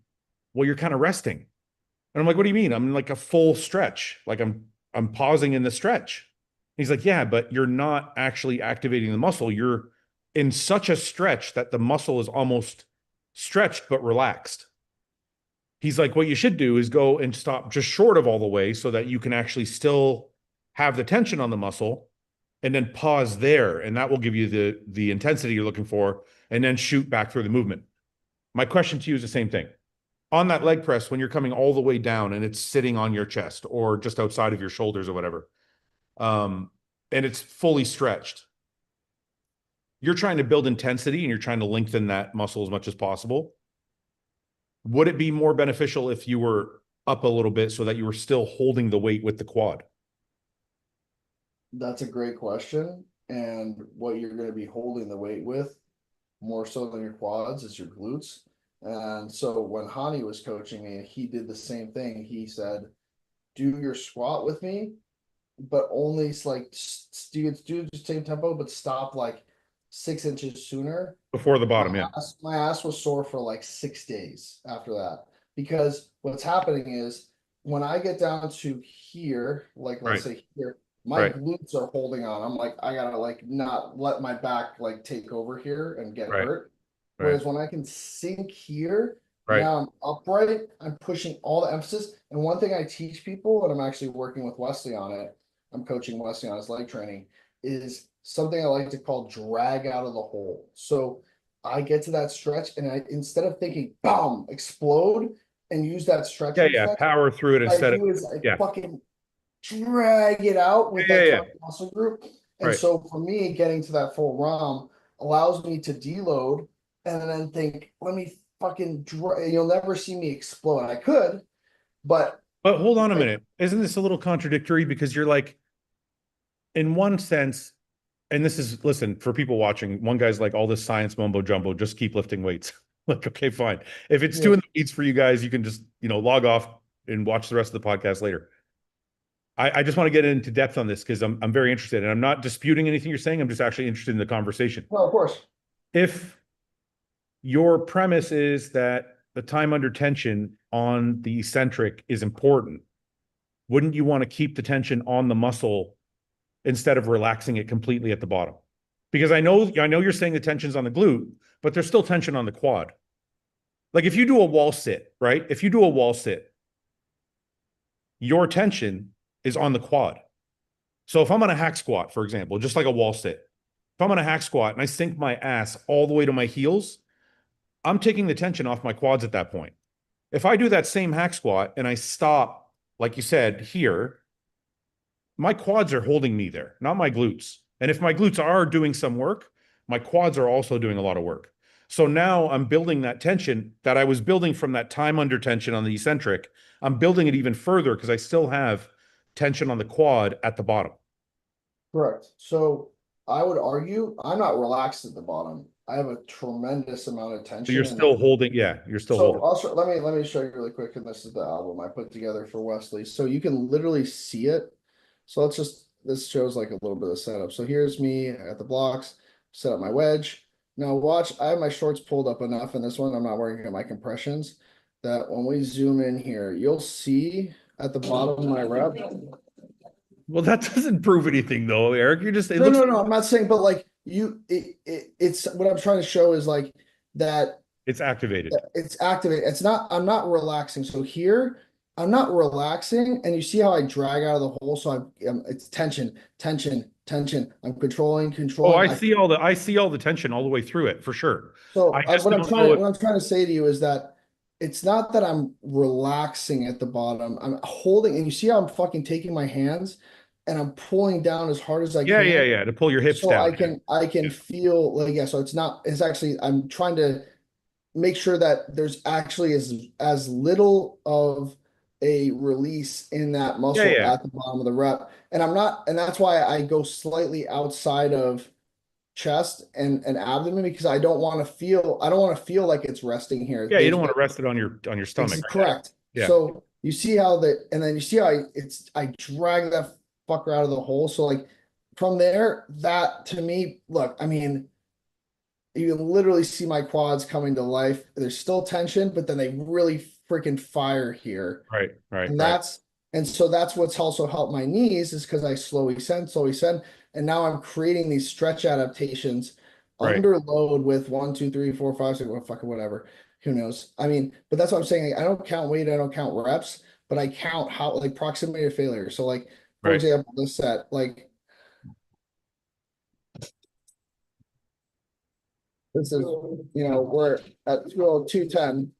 "Well, you're kind of resting." And I'm like, "What do you mean? I'm in like a full stretch. Like I'm pausing in the stretch." He's like, "Yeah, but you're not actually activating the muscle. You're in such a stretch that the muscle is almost stretched but relaxed." He's like, "What you should do is go and stop just short of all the way so that you can actually still have the tension on the muscle and then pause there, and that will give you the intensity you're looking for, and then shoot back through the movement." My question to you is the same thing. On that leg press, when you're coming all the way down and it's sitting on your chest or just outside of your shoulders or whatever, um, and it's fully stretched, you're trying to build intensity and you're trying to lengthen that muscle as much as possible. Would it be more beneficial if you were up a little bit so that you were still holding the weight with the quad? That's a great question. And what you're going to be holding the weight with, more so than your quads, is your glutes. And so when Hani was coaching me, he did the same thing. He said, "Do your squat with me, but only like do the same tempo, but stop like 6 inches sooner." Before the My bottom, yeah. my ass was sore for like 6 days after that, because what's happening is when I get down to here, like let's Right, say here, my right, glutes are holding on. I'm like, I gotta like not let my back like take over here and get right, hurt. right, Whereas when I can sink here, right. now I'm upright, I'm pushing all the emphasis. And one thing I teach people, and I'm actually working with Wesley on it, I'm coaching Wesley on his leg training, is something I like to call drag out of the hole. So I get to that stretch, and I, instead of thinking "bam, explode" and use that stretch Yeah, yeah. reflex, Power through it what I instead of, do is I yeah. fucking drag it out Yeah, with yeah, that yeah. target muscle group. And Right. so for me, getting to that full ROM allows me to deload and then think, let me fucking you'll never see me explode. I could, but But hold on a like minute. Isn't this a little contradictory? Because you're like, in one sense, and this is, listen, for people watching, one guy's like, all this science mumbo jumbo, just keep lifting weights. Like, okay, fine. If it's Yeah. doing the eats for you guys, you can just, log off and watch the rest of the podcast later. I just want to get into depth on this because I'm very interested, and I'm not disputing anything you're saying. I'm just actually interested in the conversation. Well, of course. If your premise is that the time under tension on the eccentric is important, wouldn't you want to keep the tension on the muscle instead of relaxing it completely at the bottom? Because I know you're saying the tension's on the glute, but there's still tension on the quad. Like if you do a wall sit, right? If you do a wall sit, your tension is on the quad. So if I'm on a hack squat, for example, just like a wall sit, if I'm on a hack squat and I sink my ass all the way to my heels, I'm taking the tension off my quads at that point. If I do that same hack squat and I stop, like you said, here, my quads are holding me there, not my glutes. And if my glutes are doing some work, my quads are also doing a lot of work. So now I'm building that tension that I was building from that time under tension on the eccentric. I'm building it even further because I still have tension on the quad at the bottom. Correct. So I would argue I'm not relaxed at the bottom. I have a tremendous amount of So you're tension and still holding, yeah, you're still so holding. also let me show you really quick, and this is the album I put together for Wesley. So you can literally see it. So this shows like a little bit of setup. So here's me at the blocks, set up my wedge. Now watch, I have my shorts pulled up enough in this one. I'm not wearing my compressions. That when we zoom in here, you'll see at the bottom of my rep. Well, that doesn't prove anything though, Eric. You're just, it No, looks, no, no. I'm not saying, but like it's what I'm trying to show is like that it's activated. it's activated. It's not, I'm not relaxing. So here, I'm not relaxing, and you see how I drag out of the hole. So it's tension, tension, tension. I'm controlling, Oh, controlling. I see all the tension all the way through it for sure. I So just don't know what I'm trying to say to you is that it's not that I'm relaxing at the bottom. I'm holding, and you see how I'm fucking taking my hands and I'm pulling down as hard as I Yeah, yeah, can. yeah. To pull your hips So down. I can Yeah. feel like, yeah, so it's actually, I'm trying to make sure that there's actually as little of a release in that Yeah, muscle yeah. at the bottom of the rep. And I'm not, and that's why I go slightly outside of chest and abdomen, because I don't want to feel like it's resting here. Yeah, you don't want to rest it on your stomach. It's I get it. correct. Yeah. So you see how and then you see how I drag that fucker out of the hole. So like from there, that to me, look, I mean, you can literally see my quads coming to life. There's still tension, but then they really freaking fire here. Right, right, And right, so that's what's also helped my knees, is because I slowly send. And now I'm creating these stretch adaptations right. under load with 1, 2, 3, 4, 5, 6, well, fucking whatever. Who knows? I mean, but that's what I'm saying. Like, I don't count weight, I don't count reps, but I count how, like, proximity to failure. So like, for Right. example, this set, like this is, we're at 210.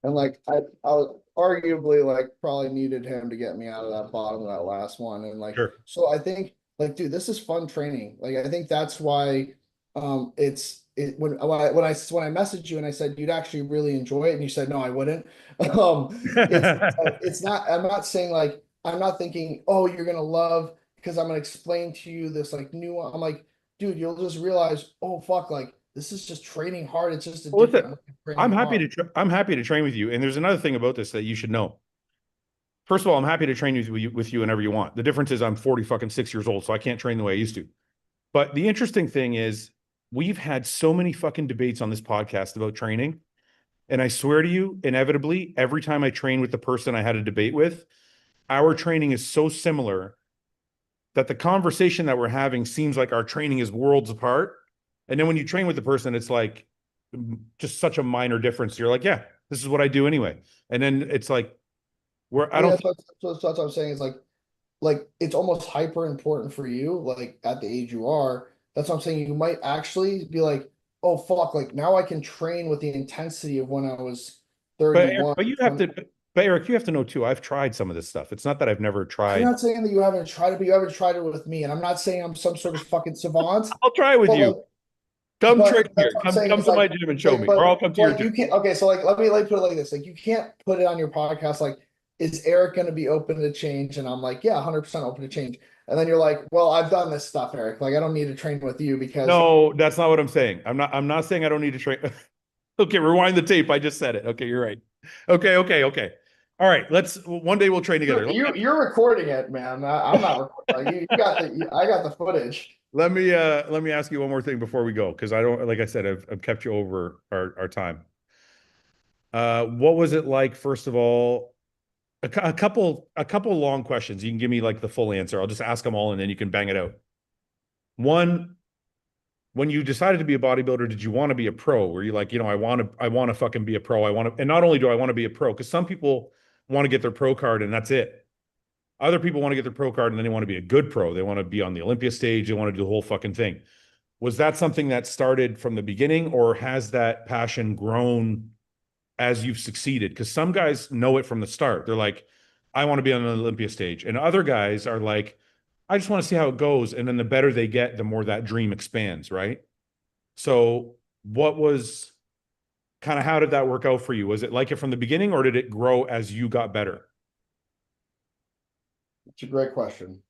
And like I was arguably like probably needed him to get me out of that bottom of that last one. And like, Sure. so I think like, dude, this is fun training. Like, I think that's why when I messaged you and I said you'd actually really enjoy it, and you said no, I wouldn't. It's not, I'm not saying like, I'm not thinking, oh, you're gonna love because I'm gonna explain to you this like new one. I'm like, dude, you'll just realize, oh fuck, like this is just training hard. It's just a Well, different listen, way of training hard. I'm happy to train with you. And there's another thing about this that you should know. First of all, I'm happy to train with you whenever you want. The difference is I'm 40 fucking 6 years old, so I can't train the way I used to. But the interesting thing is we've had so many fucking debates on this podcast about training. And I swear to you, inevitably, every time I train with the person I had a debate with, our training is so similar that the conversation that we're having seems like our training is worlds apart. And then when you train with the person, it's like just such a minor difference. You're like, yeah, this is what I do anyway. And then it's like, I Yeah, don't that's what I'm saying. Is like it's almost hyper important for you, like at the age you are. That's what I'm saying. You might actually be like, oh fuck, like now I can train with the intensity of when I was But Eric, 31. but Eric, you have to know too. I've tried some of this stuff. It's not that I've never I'm tried. not saying that you haven't tried it, but you haven't tried it with me. And I'm not saying I'm some sort of fucking savant, I'll try with but you. like, Come train that's here. what I'm Come saying. come It's to like, my gym and show me, or but I'll come to your gym. you can't. Okay, so like, let me put it like this. Like, you can't put it on your podcast. Like, is Eric going to be open to change? And I'm like, yeah, 100% open to change. And then you're like, well, I've done this stuff, Eric. Like, I don't need to train with you because No, that's not what I'm saying. I'm not saying I don't need to train. Okay, rewind the tape. I just said it. Okay, you're right. Okay, okay, okay. All right, let's one day we'll train together. you're recording it, man. I'm not recording. Like, I got the footage. Let me ask you one more thing before we go, because I don't, like I said, I've kept you over our time. What was it like, first of all? A couple long questions. You can give me like the full answer. I'll just ask them all and then you can bang it out. One, when you decided to be a bodybuilder, did you want to be a pro? Were you like, I want to fucking be a pro. I want to, and not only do I want to be a pro, because some people want to get their pro card and that's it. Other people want to get their pro card and then they want to be a good pro. They want to be on the Olympia stage. They want to do the whole fucking thing. Was that something that started from the beginning, or has that passion grown as you've succeeded? Because some guys know it from the start. They're like, I want to be on the Olympia stage. And other guys are like, I just want to see how it goes. And then the better they get, the more that dream expands, right? So, what was kind of, how did that work out for you? Was it like it from the beginning, or did it grow as you got better? It's a great question.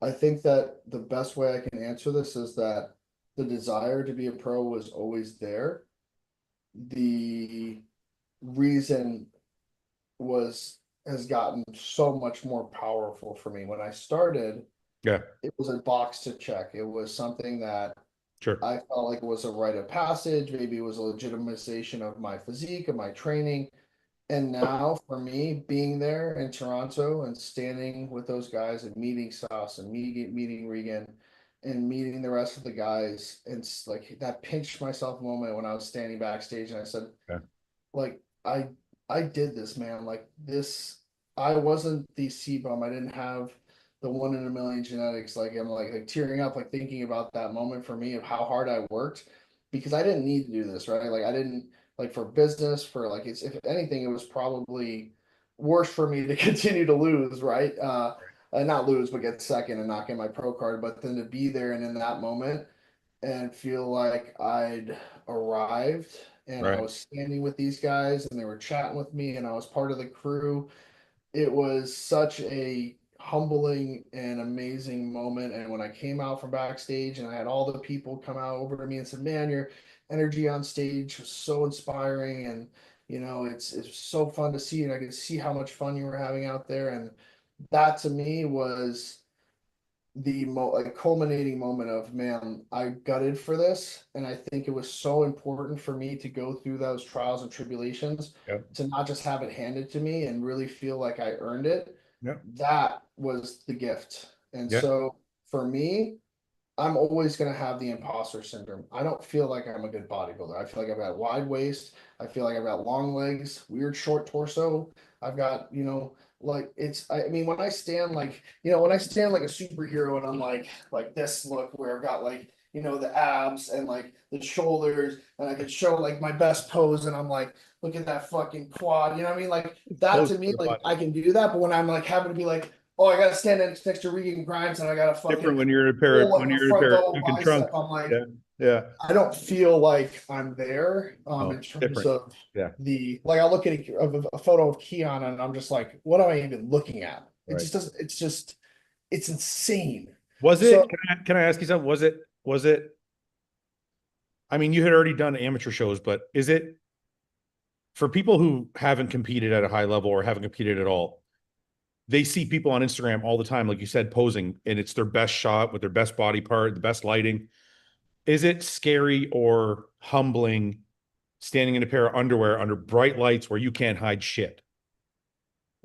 I think that the best way I can answer this is that the desire to be a pro was always there. The reason was has gotten so much more powerful for me. When I started, Yeah, it was a box to check. It was something that sure. I felt like it was a rite of passage. Maybe it was a legitimization of my physique and my training. And now for me, being there in Toronto and standing with those guys and meeting Sauce and meeting Regan and meeting the rest of the guys, and it's like that pinch myself moment when I was standing backstage and I said, Yeah, like, I did this, man. Like this, I wasn't the C bum. I didn't have the 1 in a million genetics. Like I'm like tearing up, like thinking about that moment for me of how hard I worked because I didn't need to do this, right? Like I didn't like for business, for like it's if anything, it was probably worse for me to continue to lose, right? Not lose, but get second and not get my pro card, but then to be there and in that moment and feel like I'd arrived and I right, was standing with these guys and they were chatting with me and I was part of the crew. It was such a humbling and amazing moment. And when I came out from backstage and I had all the people come out over to me and said, man, your energy on stage was so inspiring. And, it's so fun to see. And I could see how much fun you were having out there. And that to me was the like culminating moment of man, I gutted for this, and I think it was so important for me to go through those trials and tribulations yeah, to not just have it handed to me and really feel like I earned it. yeah, That was the gift. And yeah, so for me, I'm always going to have the imposter syndrome. I don't feel like I'm a good bodybuilder. I feel like I've got wide waist. I feel like I've got long legs, weird short torso. I've got, like I mean, when I stand like, when I stand like a superhero and I'm like this look where I've got like, the abs and like the shoulders and I can show like my best pose and I'm like, look at that fucking quad. You know what I mean? Like that close to to me, the like body. I can do that. But when I'm like having to be like, oh, I gotta stand next to Regan Grimes and I gotta Different fucking when you're in a pair of, pull like a front double fucking bicep. trunks. I'm like, Yeah, yeah. I don't feel like I'm there No, in terms different. of Yeah, the like I look at a photo of Keon and I'm just like, what am I even looking at? It right. just doesn't, it's insane. Was So it, can I ask you something? Was it, I mean, you had already done amateur shows, but is it for people who haven't competed at a high level or haven't competed at all? They see people on Instagram all the time, like you said, posing, and it's their best shot with their best body part, the best lighting. Is it scary or humbling standing in a pair of underwear under bright lights where you can't hide shit?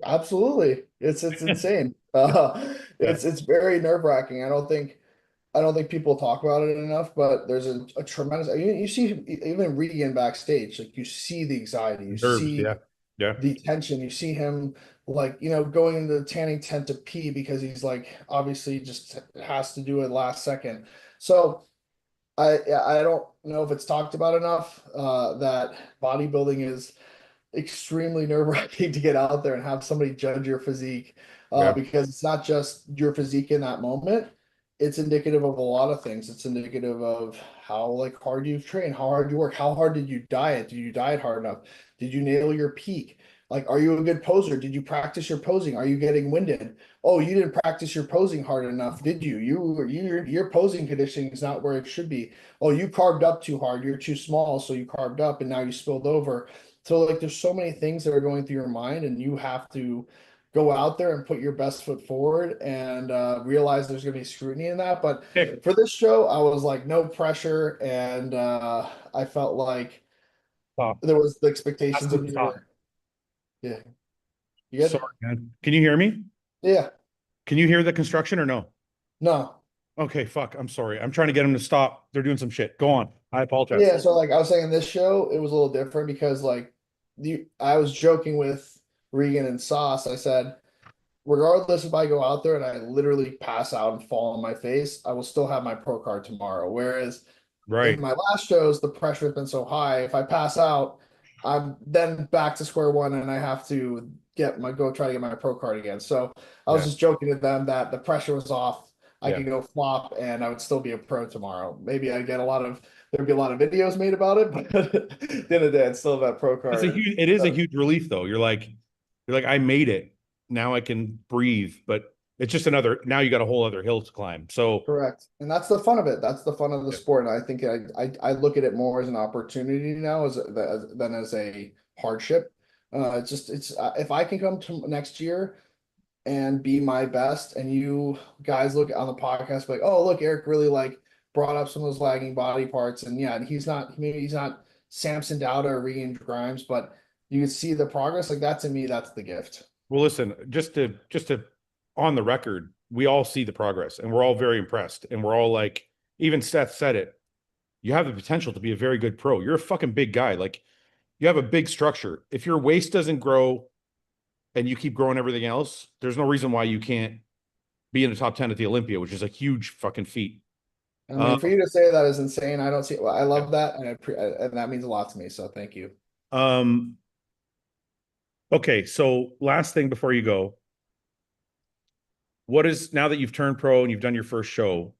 absolutely. It's insane. Yeah, It's very nerve-wracking. I don't think people talk about it enough, but there's a tremendous you see even Regan backstage, like you see the anxiety, you nerves. see Yeah, yeah, the tension. You see him like, going into the tanning tent to pee because he's like obviously just has to do it last second. So I don't know if it's talked about enough that bodybuilding is extremely nerve-wracking to get out there and have somebody judge your physique yeah, because it's not just your physique in that moment. It's indicative of a lot of things. It's indicative of how like hard you've trained, how hard you work, how hard did you diet? Did you diet hard enough? Did you nail your peak? Like, are you a good poser? Did you practice your posing? Are you getting winded? Oh, you didn't practice your posing hard enough, did you? Your posing conditioning is not where it should be. Oh, you carved up too hard. You're too small, so you carved up and now you spilled over. So like there's so many things that are going through your mind, and you have to go out there and put your best foot forward and realize there's going to be scrutiny in that. But Okay, for this show, I was like no pressure, and I felt like stop. there was the Ask expectations them of to me stop. were, yeah, you Sorry, good? man. Can you hear me? Yeah, Can you hear the construction or no? no. Okay, fuck. I'm sorry. I'm trying to get them to stop. They're doing some shit. Go on. I apologize. Yeah, so like I was saying, this show it was a little different because like I was joking with Regan and Sauce. I said, regardless if I go out there and I literally pass out and fall on my face, I will still have my pro card tomorrow. Whereas in Right. my last shows, the pressure has been so high. If I pass out, I'm then back to square one and I have to try to get my pro card again. So I was Yeah. just joking to them that the pressure was off. I Yeah. could go flop and I would still be a pro tomorrow. Maybe I'd get there'd be a lot of videos made about it, but at the end of the day, I'd still have that pro card. It is a huge relief though. You're like, I made it. Now I can breathe, but it's just now you got a whole other hill to climb. So Correct. And that's the fun of it. That's the fun of the yeah. sport. And I think I look at it more as an opportunity now than as a hardship. It's if I can come to next year and be my best, and you guys look on the podcast like, oh, look, Eric really like brought up some of those lagging body parts. And yeah, and maybe he's not Samson Dowda or Regan Grimes, but you can see the progress. Like that to me, that's the gift. Well, listen, just to on the record, we all see the progress and we're all very impressed. And we're all like, even Seth said it, you have the potential to be a very good pro. You're a fucking big guy. Like you have a big structure. If your waist doesn't grow and you keep growing everything else, there's no reason why you can't be in the top 10 at the Olympia, which is a huge fucking feat. I Um, mean, for you to say that is insane. I don't see. Well, I yeah. love that, and that means a lot to me. So thank you. Um, okay, so last thing before you go, what is now that you've turned pro and you've done your first show,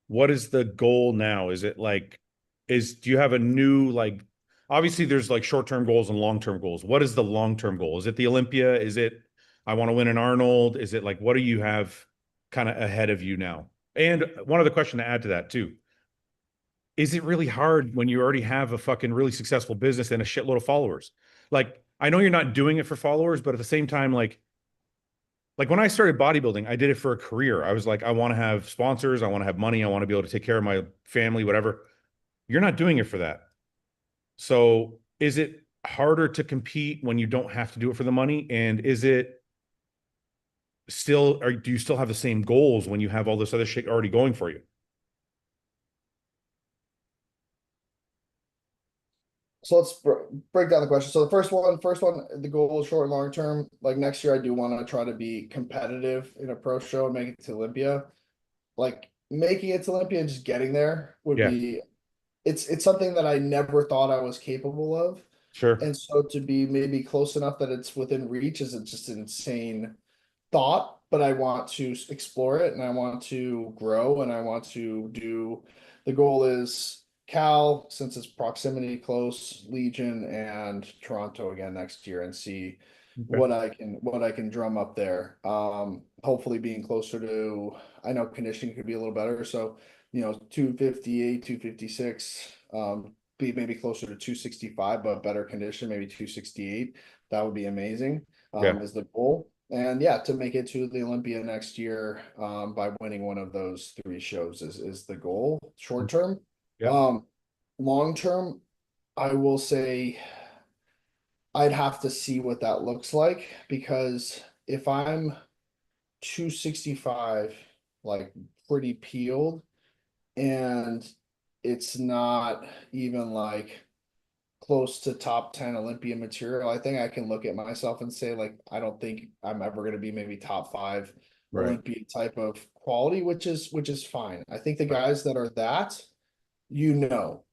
what is the goal now? Is it like do you have a new like obviously there's like short-term goals and long-term goals. What is the long-term goal? Is it the Olympia? Is it I want to win an Arnold? Is it like what do you have kind of ahead of you now? And one other question to add to that too. Is it really hard when you already have a fucking really successful business and a shitload of followers? Like I know you're not doing it for followers, but at the same time like when I started bodybuilding, I did it for a career. I was like, I want to have sponsors, I want to have money, I want to be able to take care of my family, whatever. You're not doing it for that. So is it harder to compete when you don't have to do it for the money? And is it still, or do you still have the same goals when you have all this other shit already going for you? So let's break down the question. So the first one, the goal is short and long term. Like next year, I do want to try to be competitive in a pro show and make it to Olympia. Like making it to Olympia and just getting there would Yeah, be. It's something that I never thought I was capable of, sure. and so to be maybe close enough that it's within reach is just an insane thought, but I want to explore it and I want to grow and I want to do the goal is Cal, since it's proximity close, Legion and Toronto again next year and see Okay. what I can drum up there. Hopefully being closer to I know conditioning could be a little better. So, 258, 256, be maybe closer to 265, but better condition, maybe 268. That would be amazing. Yeah. Is the goal. And yeah, to make it to the Olympia next year by winning one of those three shows is the goal short term. Yeah. Um, Long term, I will say I'd have to see what that looks like because if I'm 265, like pretty peeled, and it's not even like close to top 10 Olympia material, I think I can look at myself and say, like, I don't think I'm ever going to be maybe top five Right. Olympia type of quality, which is fine. I think the Right. guys that are that,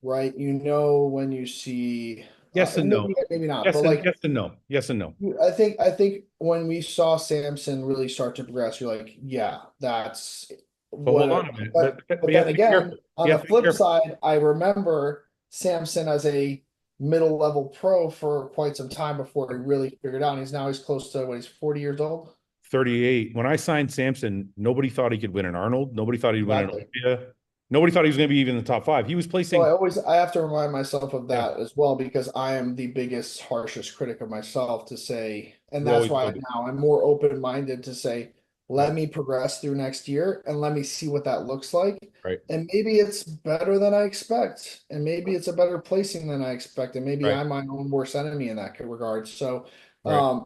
right? When you see, Yes and no. maybe not, but like, Yes and no. Yes and no. I think when we saw Samson really start to progress, you're like, yeah, that's But hold what. on a minute. But But but you have then to be again, careful. on You the have to be flip careful. side, I remember Samson as a middle level pro for quite some time before he really figured out. And he's close to what, he's 40 years old. 38. When I signed Samson, nobody thought he could win an Arnold. Nobody thought he'd win an Exactly. Olympia. Nobody thought he was going to be even in the top five. He was So placing. I have to remind myself of Yeah, that as well because I am the biggest, harshest critic of myself to say, and you that's always why will be. now I'm more open-minded to say, Right, let me progress through next year and let me see what that looks like. right, And maybe it's better than I expect, and maybe it's a better placing than I expect, and maybe right, I'm my own worst enemy in that regard. So right.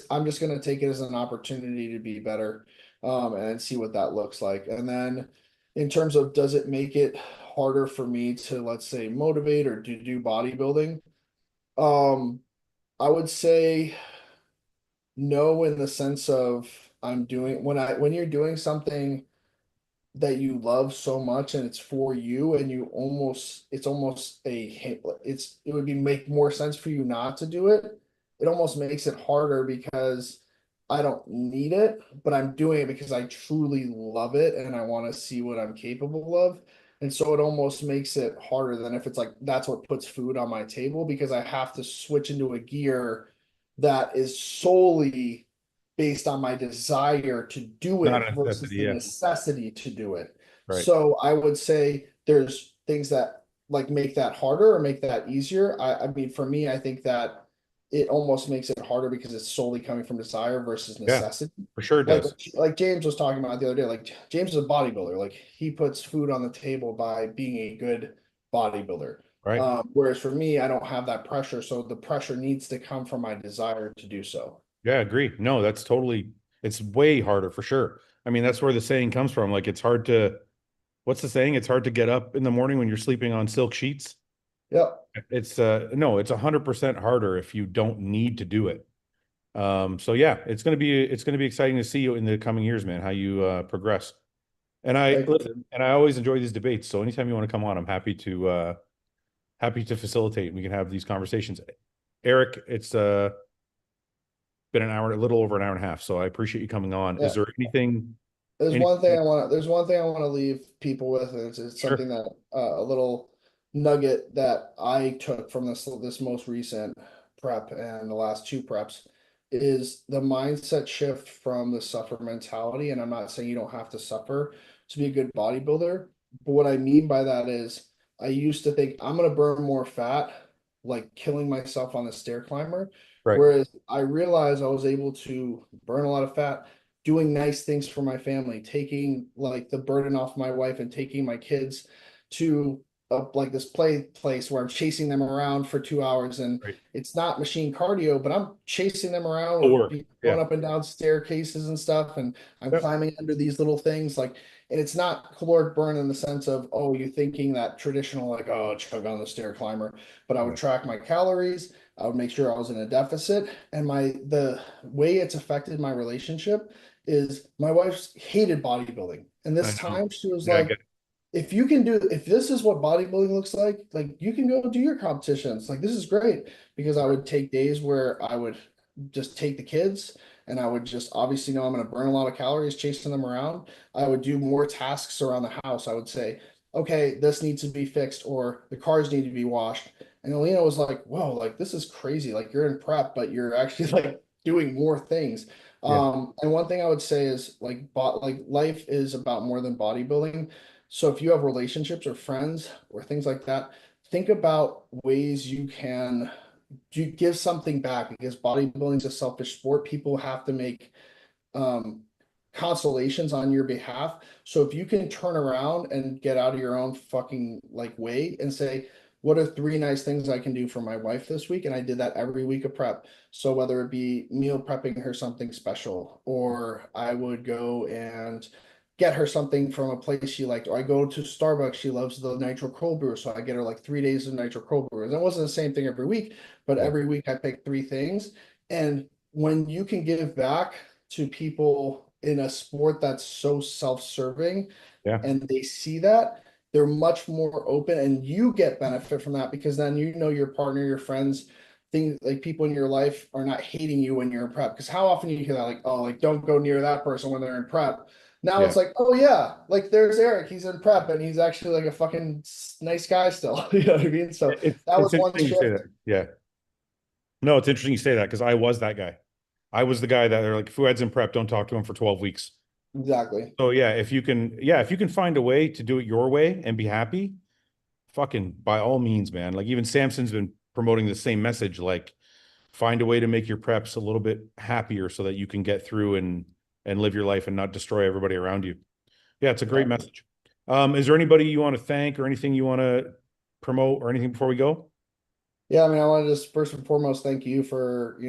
I'm just gonna take it as an opportunity to be better, and see what that looks like. And then in terms of does it make it harder for me to, let's say, motivate or to do bodybuilding? Um, I would say no, in the sense of I'm doing when you're doing something that you love so much and it's for you and you almost it's almost it would be make more sense for you not to do it. It almost makes it harder because I don't need it, but I'm doing it because I truly love it and I want to see what I'm capable of. And so it almost makes it harder than if it's like that's what puts food on my table because I have to switch into a gear that is solely based on my desire to do Not it a versus necessity. the Yeah, necessity to do it. right. So I would say there's things that like make that harder or make that easier. I mean, for me, I think that it almost makes it harder because it's solely coming from desire versus Yeah, necessity. for sure it Like does. like James was talking about the other day, like James is a bodybuilder. Like he puts food on the table by being a good bodybuilder. Right. Whereas for me, I don't have that pressure. So the pressure needs to come from my desire to do so. Yeah, agree. No, that's totally, it's way harder for sure. I mean, that's where the saying comes from. Like, it's hard to, what's the saying? It's hard to get up in the morning when you're sleeping on silk sheets. Yep. It's no, it's 100% harder if you don't need to do it. So yeah, it's gonna be exciting to see you in the coming years, man, how you progress. And I Thank you. listen, and I always enjoy these debates. So anytime you want to come on, I'm happy to facilitate. We can have these conversations. Eric, it's been an hour, a little over an hour and a half. So I appreciate you coming on. Is Yeah. there anything? There's one thing I want to leave people with, and it's something Sure. that a little nugget that I took from this most recent prep and the last two preps is the mindset shift from the suffer mentality. And I'm not saying you don't have to suffer to be a good bodybuilder, but what I mean by that is I used to think I'm gonna burn more fat, like killing myself on the stair climber. Right. Whereas I realized I was able to burn a lot of fat doing nice things for my family, taking like the burden off my wife and taking my kids to like this place where I'm chasing them around for 2 hours and Right. it's not machine cardio, but I'm chasing them around. It'll We're work. going Yeah. up and down staircases and stuff, and I'm Yep. climbing under these little things like. And it's not caloric burn in the sense of, oh, you're thinking that traditional, like, oh, chug on the stair climber. But I would Yeah. track my calories. I would make sure I was in a deficit. And the way it's affected my relationship is my wife hated bodybuilding. And I this know. time she was Yeah, I like, get it. if this is what bodybuilding looks like you can go do your competitions. Like this is great because I Right. would take days where I would just take the kids and I would just obviously know I'm going to burn a lot of calories chasing them around. I would do more tasks around the house. I would say, okay, this needs to be fixed or the cars need to be washed. And Alina was like, whoa, like this is crazy. Like you're in prep, but you're actually like doing more things. Yeah. And one thing I would say is like life is about more than bodybuilding. So if you have relationships or friends or things like that, think about ways you can give something back because bodybuilding is a selfish sport. People have to make um, consolations on your behalf. So if you can turn around and get out of your own fucking like way and say, what are three nice things I can do for my wife this week? And I did that every week of prep. So whether it be meal prepping her something special, or I would go and get her something from a place she liked, or I go to Starbucks. She loves the nitro cold brew. So I get her like 3 days of nitro cold brew. And it wasn't the same thing every week, but Yeah. every week I picked three things. And when you can give back to people in a sport that's so self-serving Yeah. and they see that, they're much more open and you get benefit from that because then you know your partner, your friends, things like people in your life are not hating you when you're in prep. Because how often you hear that, like, oh, like don't go near that person when they're in prep. Now Yeah. it's like, oh yeah, like there's Eric. He's in prep and he's actually like a fucking nice guy still. You know what I mean? So that It's was one interesting you say shift. that. Yeah. No, it's interesting you say that because I was that guy. I was the guy that they're like, Fuad's in prep, don't talk to him for 12 weeks. Exactly. So yeah, if you can find a way to do it your way and be happy, fucking by all means, man. Like even Samson's been promoting the same message, like find a way to make your preps a little bit happier so that you can get through and live your life and not destroy everybody around you. Yeah, it's a great Exactly. message. Is there anybody you want to thank or anything you want to promote or anything before we go? Yeah, I mean, I want to just first and foremost thank you for,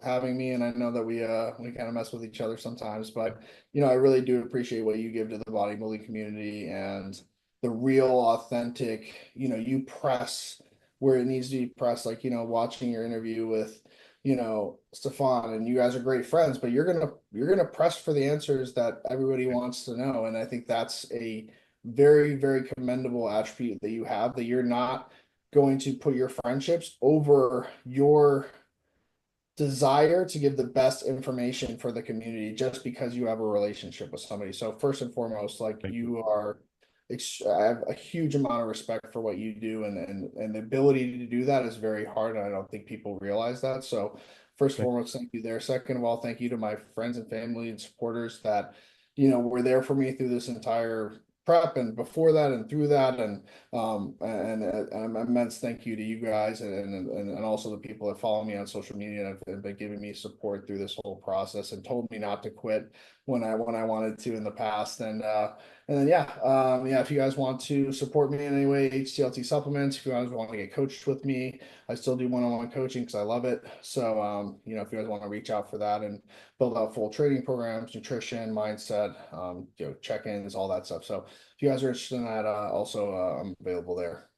having me. And I know that we kind of mess with each other sometimes, but I really do appreciate what you give to the bodybuilding community and the real authentic, you press where it needs to be pressed. Like, watching your interview with, Stefan, and you guys are great friends, but you're gonna press for the answers that everybody wants to know. And I think that's a very, very commendable attribute that you have, that you're not going to put your friendships over your desire to give the best information for the community just because you have a relationship with somebody. So first and foremost, like Thank you. you are, I have a huge amount of respect for what you do, and the ability to do that is very hard, and I don't think people realize that. So first and Thank foremost, thank you there. Second of all, thank you to my friends and family and supporters that were there for me through this entire prep and before that and through that, and immense thank you to you guys, and also the people that follow me on social media and have been giving me support through this whole process and told me not to quit when I wanted to in the past. And then yeah, if you guys want to support me in any way, HTLT supplements. If you guys want to get coached with me, I still do one-on-one coaching because I love it. So if you guys want to reach out for that and build out full training programs, nutrition, mindset, check-ins, all that stuff. So if you guys are interested in that, also I'm available there.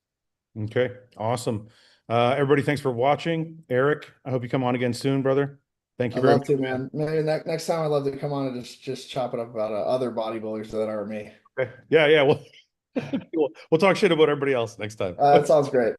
Okay, awesome. Everybody, thanks for watching. Eric, I hope you come on again soon, brother. Thank you I'd very love much. to, man. Maybe next time I'd love to come on and just chop it up about other bodybuilders that aren't me. Okay. Yeah, yeah. We'll talk shit about everybody else next time. That sounds great.